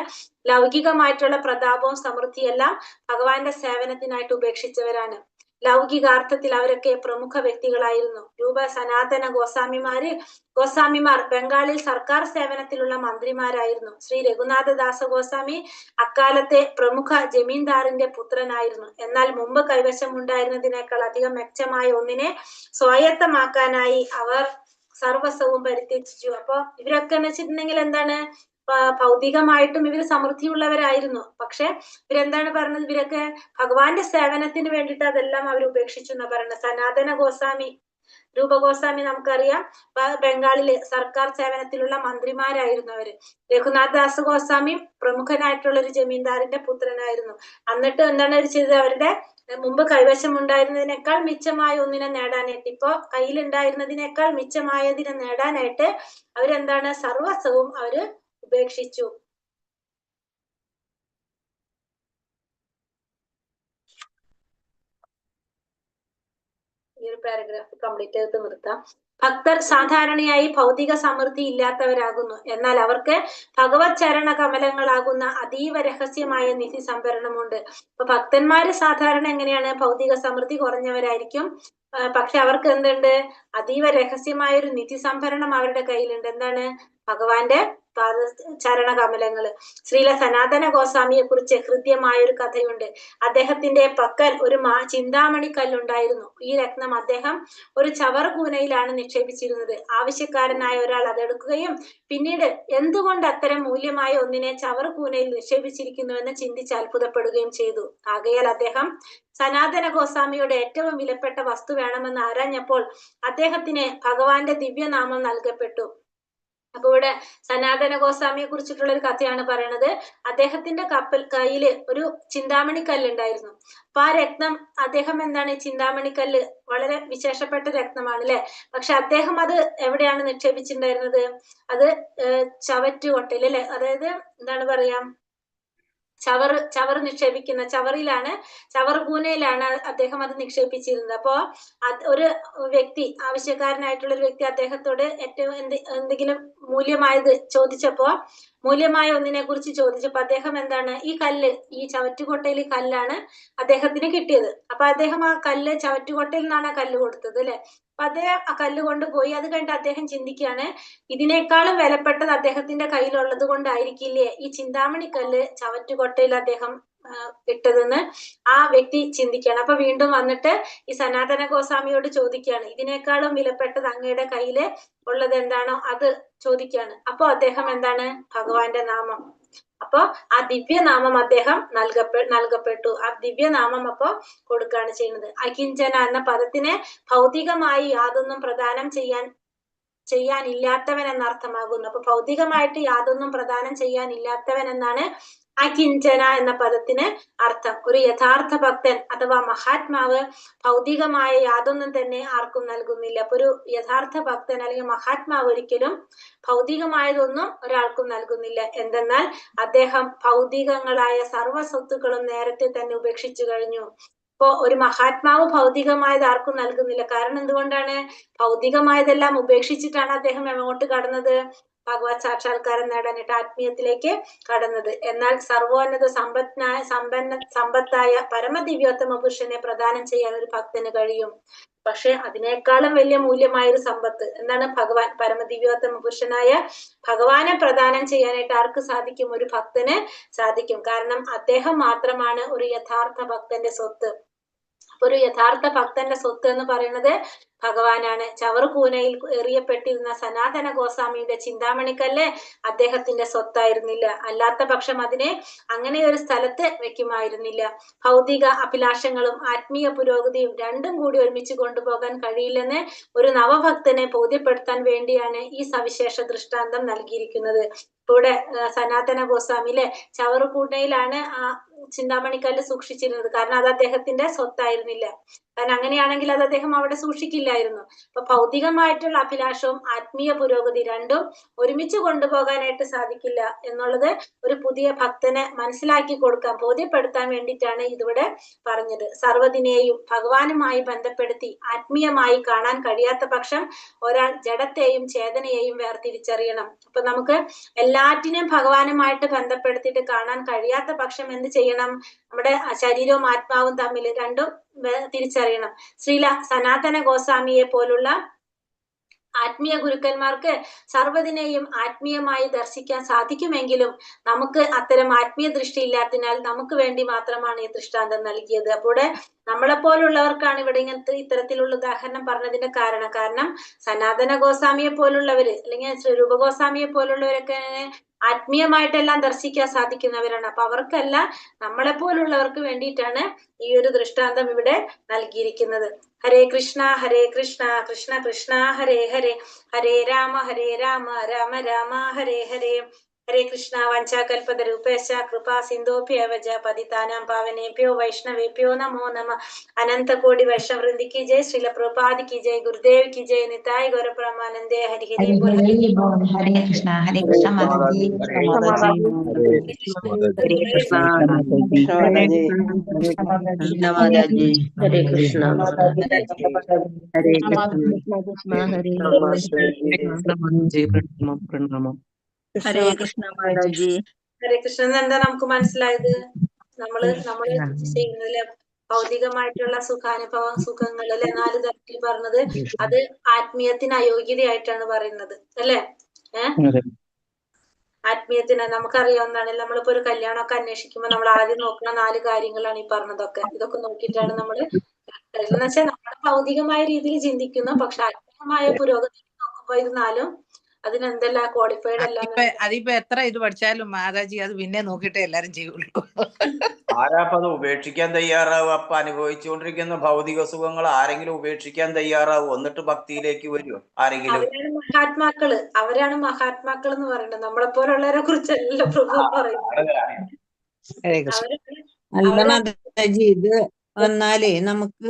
ലൗകികമായിട്ടുള്ള പ്രതാപവും സമൃദ്ധിയെല്ലാം ഭഗവാന്റെ സേവനത്തിനായിട്ട് ഉപേക്ഷിച്ചവരാണ്. ലൗകികാർത്ഥത്തിൽ അവരൊക്കെ പ്രമുഖ വ്യക്തികളായിരുന്നു. സനാതന ഗോസ്വാമിമാർ ബംഗാളിൽ സർക്കാർ സേവനത്തിലുള്ള മന്ത്രിമാരായിരുന്നു. ശ്രീ രഘുനാഥദാസ ഗോസ്വാമി അക്കാലത്തെ പ്രമുഖ ജമീന്ദാറിന്റെ പുത്രനായിരുന്നു. എന്നാൽ മുമ്പ് കൈവശമുണ്ടായിരുന്നതിനേക്കാൾ അധികം മെച്ചമായ ഒന്നിനെ സ്വായത്തമാക്കാനായി അവർ സർവസ്വവും പരിത്യജിച്ചു. അപ്പൊ ഇവരൊക്കെ എന്ന് വെച്ചിട്ടുണ്ടെങ്കിൽ എന്താണ്, ഭൗതികമായിട്ടും ഇവര് സമൃദ്ധിയുള്ളവരായിരുന്നു. പക്ഷെ ഇവരെന്താണ് പറഞ്ഞത്? ഇവരൊക്കെ ഭഗവാന്റെ സേവനത്തിന് വേണ്ടിയിട്ട് അതെല്ലാം അവർ ഉപേക്ഷിച്ചു എന്നാ പറയുന്നത്. സനാതന ഗോസ്വാമി, രൂപഗോസ്വാമി നമുക്കറിയാം ബംഗാളിലെ സർക്കാർ സേവനത്തിലുള്ള മന്ത്രിമാരായിരുന്നു അവര്. രഘുനാഥദാസ് ഗോസ്വാമി പ്രമുഖനായിട്ടുള്ള ഒരു ജമീന്ദാറിന്റെ പുത്രനായിരുന്നു. എന്നിട്ട് എന്താണ് അവർ ചെയ്തത്? അവരുടെ മുമ്പ് കൈവശം ഉണ്ടായിരുന്നതിനേക്കാൾ മിച്ചമായ ഒന്നിനെ നേടാനായിട്ട്, ഇപ്പൊ കയ്യിലുണ്ടായിരുന്നതിനേക്കാൾ മിച്ചമായതിനെ നേടാനായിട്ട് അവരെന്താണ് സർവസ്വവും അവര് ഉപേക്ഷിച്ചു. ഈ ഒരു പാരഗ്രാഫ് കംപ്ലീറ്റ് ചെയ്ത് നിർത്താം. ഭക്തർ സാധാരണയായി ഭൗതിക സമൃദ്ധി ഇല്ലാത്തവരാകുന്നു. എന്നാൽ അവർക്ക് ഭഗവത് ചരണ കമലങ്ങളാകുന്ന അതീവ രഹസ്യമായ നിധി സംഭരണമുണ്ട്. അപ്പൊ ഭക്തന്മാര് സാധാരണ എങ്ങനെയാണ്? ഭൗതിക സമൃദ്ധി കുറഞ്ഞവരായിരിക്കും. പക്ഷെ അവർക്ക് എന്തുണ്ട്? അതീവ രഹസ്യമായ ഒരു നിധി സംഭരണം അവരുടെ കയ്യിലുണ്ട്. എന്താണ്? ഭഗവാന്റെ ചരണകമലങ്ങള്. ശ്രീല സനാതന ഗോസ്വാമിയെ കുറിച്ച് ഹൃദ്യമായ ഒരു കഥയുണ്ട്. അദ്ദേഹത്തിന്റെ പക്കൽ ഒരു ചിന്താമണി കല്ലുണ്ടായിരുന്നു. ഈ രത്നം അദ്ദേഹം ഒരു ചവർ കൂനയിലാണ് നിക്ഷേപിച്ചിരുന്നത്. ആവശ്യക്കാരനായ ഒരാൾ അതെടുക്കുകയും പിന്നീട് എന്തുകൊണ്ട് അത്തരം മൂല്യമായ ഒന്നിനെ ചവർ കൂനയിൽ നിക്ഷേപിച്ചിരിക്കുന്നുവെന്ന് ചിന്തിച്ച് അത്ഭുതപ്പെടുകയും ചെയ്തു. ആകയാൽ അദ്ദേഹം സനാതന ഗോസ്വാമിയുടെ ഏറ്റവും വിലപ്പെട്ട വസ്തു വേണമെന്ന് ആരാഞ്ഞപ്പോൾ അദ്ദേഹത്തിന് ഭഗവാന്റെ ദിവ്യനാമം നൽകപ്പെട്ടു. അപ്പൊ ഇവിടെ സനാതന ഗോസ്വാമിയെ കുറിച്ചിട്ടുള്ള ഒരു കഥയാണ് പറയണത്. അദ്ദേഹത്തിന്റെ കയ്യില് ഒരു ചിന്താമണി കല്ലുണ്ടായിരുന്നു. അപ്പൊ ആ രത്നം അദ്ദേഹം എന്താണ്, ചിന്താമണിക്കല്ല് വളരെ വിശേഷപ്പെട്ട രത്നമാണ് അല്ലെ. പക്ഷെ അദ്ദേഹം അത് എവിടെയാണ് നിക്ഷേപിച്ചിട്ടുണ്ടായിരുന്നത്? അത് ചവറ്റുകൊട്ടയിൽ അല്ലെ, അതായത് എന്താണ് പറയാ, ചവർ നിക്ഷേപിക്കുന്ന ചവർ കൂനയിലാണ് അദ്ദേഹം അത് നിക്ഷേപിച്ചിരുന്നത്. അപ്പോ ഒരു വ്യക്തി, ആവശ്യക്കാരനായിട്ടുള്ള ഒരു വ്യക്തി അദ്ദേഹത്തോട് ഏറ്റവും എന്തെങ്കിലും മൂല്യമായത് ചോദിച്ചപ്പോ, മൂല്യമായ ഒന്നിനെ കുറിച്ച് ചോദിച്ചപ്പോ അദ്ദേഹം എന്താണ്, ഈ കല്ല്, ഈ ചവറ്റുകൊട്ടയിൽ കല്ലാണ് അദ്ദേഹത്തിന് കിട്ടിയത്. അപ്പൊ അദ്ദേഹം ആ കല്ല് ചവറ്റുകൊട്ടയിൽ നിന്നാണ് ആ കല്ല് കൊടുത്തത് അല്ലെ. അപ്പൊ അദ്ദേഹം ആ കല്ല് കൊണ്ടുപോയി. അത് കഴിഞ്ഞിട്ട് അദ്ദേഹം ചിന്തിക്കുകയാണ്, ഇതിനേക്കാളും വിലപ്പെട്ടത് അദ്ദേഹത്തിന്റെ കയ്യിലുള്ളത് കൊണ്ടായിരിക്കില്ലേ ഈ ചിന്താമണി കല്ല് ചവറ്റുകൊട്ടയിൽ അദ്ദേഹം ഇട്ടതെന്ന് ആ വ്യക്തി ചിന്തിക്കുകയാണ്. അപ്പൊ വീണ്ടും വന്നിട്ട് ഈ സനാതന ഗോസ്വാമിയോട് ചോദിക്കുകയാണ്, ഇതിനേക്കാളും വിലപ്പെട്ടത് അങ്ങയുടെ കയ്യില് ഉള്ളത് എന്താണോ അത് ചോദിക്കുകയാണ്. അപ്പൊ അദ്ദേഹം എന്താണ്, ഭഗവാന്റെ നാമം. അപ്പൊ ആ ദിവ്യനാമം അദ്ദേഹം നൽകപ്പെട്ടു. ആ ദിവ്യനാമം അപ്പൊ കൊടുക്കുകയാണ് ചെയ്യുന്നത്. അകിഞ്ചന എന്ന പദത്തിന് ഭൗതികമായി യാതൊന്നും പ്രദാനം ചെയ്യാൻ ചെയ്യാനില്ലാത്തവൻ എന്നർത്ഥമാകുന്നു. അപ്പൊ ഭൗതികമായിട്ട് യാതൊന്നും പ്രദാനം ചെയ്യാനില്ലാത്തവൻ എന്നാണ് അകിഞ്ചന എന്ന പദത്തിന് അർത്ഥം. ഒരു യഥാർത്ഥ ഭക്തൻ അഥവാ മഹാത്മാവ് ഭൗതികമായ യാതൊന്നും തന്നെ ആർക്കും നൽകുന്നില്ല. അപ്പൊ ഒരു യഥാർത്ഥ ഭക്തൻ അല്ലെങ്കിൽ മഹാത്മാവ് ഒരിക്കലും ഭൗതികമായതൊന്നും ഒരാൾക്കും നൽകുന്നില്ല. എന്തെന്നാൽ അദ്ദേഹം ഭൗതികങ്ങളായ സർവ്വ സ്വത്തുക്കളും നേരത്തെ തന്നെ ഉപേക്ഷിച്ചു കഴിഞ്ഞു. ഇപ്പോ ഒരു മഹാത്മാവ് ഭൗതികമായത് ആർക്കും നൽകുന്നില്ല. കാരണം എന്തുകൊണ്ടാണ്? ഭൗതികമായതെല്ലാം ഉപേക്ഷിച്ചിട്ടാണ് അദ്ദേഹം എങ്ങോട്ട് കടന്നത്? ഭഗവത് സാക്ഷാത്കാരം നേടാനായിട്ട് ആത്മീയത്തിലേക്ക് കടന്നത്. എന്നാൽ സർവോന്നത സമ്പത്തായ പരമദിവ്യോത്തമ പുരുഷനെ പ്രദാനം ചെയ്യാൻ ഒരു ഭക്തന് കഴിയും. പക്ഷെ അതിനേക്കാളും വലിയ മൂല്യമായ ഒരു സമ്പത്ത് എന്താണ്? ഭഗവാൻ, പരമദിവ്യോത്തമ പുരുഷനായ ഭഗവാനെ പ്രദാനം ചെയ്യാനായിട്ട് ആർക്ക് സാധിക്കും? ഒരു ഭക്തന് സാധിക്കും. കാരണം അദ്ദേഹം മാത്രമാണ് ഒരു യഥാർത്ഥ ഭക്തന്റെ സ്വത്ത്. ഒരു യഥാർത്ഥ ഭക്തന്റെ സ്വത്ത് എന്ന് പറയുന്നത് ഭഗവാനാണ്. ചവറുകൂനയിൽ എറിയപ്പെട്ടിരുന്ന സനാതന ഗോസ്വാമിയുടെ ചിന്താമണിക്കല്ല് അദ്ദേഹത്തിന്റെ സ്വത്തായിരുന്നില്ല. അല്ലാത്ത പക്ഷം അതിനെ അങ്ങനെ ഒരു സ്ഥലത്ത് വെക്കുമായിരുന്നില്ല. ഭൗതിക അഭിലാഷങ്ങളും ആത്മീയ പുരോഗതിയും രണ്ടും കൂടി ഒരുമിച്ച് കൊണ്ടുപോകാൻ കഴിയില്ലെന്ന് ഒരു നവഭക്തനെ ബോധ്യപ്പെടുത്താൻ വേണ്ടിയാണ് ഈ സവിശേഷ ദൃഷ്ടാന്തം നൽകിയിരിക്കുന്നത്. ഇവിടെ സനാതന ഗോസ്വാമിയിലെ ചവറുകൂനയിലാണ് ആ ചിന്താമണിക്കല്ല് സൂക്ഷിച്ചിരുന്നത്. കാരണം അത് അദ്ദേഹത്തിന്റെ സ്വത്തായിരുന്നില്ല. കാരണം അങ്ങനെയാണെങ്കിൽ അത് അദ്ദേഹം അവിടെ സൂക്ഷിക്കില്ലായിരുന്നു. അപ്പൊ ഭൗതികമായിട്ടുള്ള അഭിലാഷവും ആത്മീയ പുരോഗതി രണ്ടും ഒരുമിച്ച് കൊണ്ടുപോകാനായിട്ട് സാധിക്കില്ല എന്നുള്ളത് ഒരു പുതിയ ഭക്തനെ മനസ്സിലാക്കി കൊടുക്കാൻ, ബോധ്യപ്പെടുത്താൻ വേണ്ടിയിട്ടാണ് ഇതിവിടെ പറഞ്ഞത്. സർവ്വതിനെയും ഭഗവാനുമായി ബന്ധപ്പെടുത്തി ആത്മീയമായി കാണാൻ കഴിയാത്ത പക്ഷം ഒരാൾ ജഡത്തെയും ചേതനയെയും വേർതിരിച്ചറിയണം. അപ്പൊ നമുക്ക് എല്ലാറ്റിനെയും ഭഗവാനുമായിട്ട് ബന്ധപ്പെടുത്തിയിട്ട് കാണാൻ കഴിയാത്ത പക്ഷം എന്ത് ചെയ്യണം? നമ്മുടെ ശരീരവും ആത്മാവും തമ്മിൽ രണ്ടും തിരിച്ചറിയണം. ശ്രീല സനാതന ഗോസ്വാമിയെ പോലുള്ള ആത്മീയ ഗുരുക്കന്മാർക്ക് സർവ്വതിനെയും ആത്മീയമായി ദർശിക്കാൻ സാധിക്കുമെങ്കിലും നമുക്ക് അത്തരം ആത്മീയ ദൃഷ്ടി ഇല്ലാത്തതിനാൽ നമുക്ക് വേണ്ടി മാത്രമാണ് ഈ ദൃഷ്ടാന്തം നൽകിയത്. അപ്പോൾ നമ്മളെപ്പോലുള്ളവർക്കാണ് ഇവിടെ ഇങ്ങനത്തെ ഇത്തരത്തിലുള്ള ഉദാഹരണം പറഞ്ഞതിന്റെ കാരണം സനാതന ഗോസ്വാമിയെ പോലുള്ളവര് അല്ലെങ്കിൽ സ്വരൂപ ഗോസ്വാമിയെ പോലുള്ളവരൊക്കെ ആത്മീയമായിട്ടെല്ലാം ദർശിക്കാൻ സാധിക്കുന്നവരാണ്. അപ്പൊ അവർക്കെല്ലാം നമ്മളെപ്പോലുള്ളവർക്ക് വേണ്ടിയിട്ടാണ് ഈ ഒരു ദൃഷ്ടാന്തം ഇവിടെ നൽകിയിരിക്കുന്നത്. ഹരേ കൃഷ്ണ കൃഷ്ണ കൃഷ്ണ ഹരേ ഹരേ, ഹരേ രാമ രാമ രാമ ഹരേ ഹരേ. ഹരേ കൃഷ്ണ. വഞ്ചാകൽപതരൂപേശ കൃപാ സിന്ധോഭ്യവ ജ പതിതാനാം പാവനേഭ്യോ വൈഷ്ണവേഭ്യോ നമോ നമഃ. അനന്ത കോടി വൈഷ്ണവൃന്ദി की जय, श्रील प्रभुपाद की जय, गुरुदेव की जय, निताय गौर परमानंदे हरि हरि बोल. हरे कृष्ण माताजी, हरे कृष्ण माताजी, हरे कृष्ण പ്രണാമം. हरे कृष्ण माताजी. ഹരേ കൃഷ്ണൻ എന്താ നമുക്ക് മനസ്സിലായത്? നമ്മള് ചെയ്യുന്നതിലെ ഭൗതികമായിട്ടുള്ള സുഖങ്ങൾ അല്ലെ 4 തരത്തിൽ പറഞ്ഞത് അത് ആത്മീയത്തിന് അയോഗ്യതയായിട്ടാണ് പറയുന്നത് അല്ലെ? ആത്മീയത്തിന് നമുക്കറിയാവുന്നതാണ്. നമ്മളിപ്പോ ഒരു കല്യാണമൊക്കെ അന്വേഷിക്കുമ്പോൾ നമ്മൾ ആദ്യം നോക്കുന്ന 4 കാര്യങ്ങളാണ് ഈ പറഞ്ഞതൊക്കെ. ഇതൊക്കെ നോക്കിയിട്ടാണ് നമ്മള് എന്ന് വെച്ചാൽ നമ്മുടെ ഭൗതികമായ രീതിയിൽ ചിന്തിക്കുന്നു. പക്ഷെ ആത്മീയമായ പുരോഗതി നോക്കുമ്പോ ഇത് 4ഉം അതിനെന്തെല്ലാം ക്വാളിഫൈഡ് അല്ല. അതിപ്പോ എത്ര ഇത് പഠിച്ചാലും മാതാജി അത് പിന്നെ നോക്കിയിട്ടേ എല്ലാരും ചെയ്യുള്ളൂ. ആരാപ്പ അത് ഉപേക്ഷിക്കാൻ തയ്യാറാവും? അപ്പൊ അനുഭവിച്ചുകൊണ്ടിരിക്കുന്ന ഭൗതിക സുഖങ്ങൾ ആരെങ്കിലും ഉപേക്ഷിക്കാൻ തയ്യാറാവും? എന്നിട്ട് ഭക്തിയിലേക്ക് വരുമോ ആരെങ്കിലും? അവരാണ് മഹാത്മാക്കൾ എന്ന് പറയുന്നത്. നമ്മളെ പോലുള്ളവരെ കുറിച്ചല്ല പ്രഭു പറയുന്നത്. അല്ല മാതാജി, ഇത് വന്നാലേ നമുക്ക്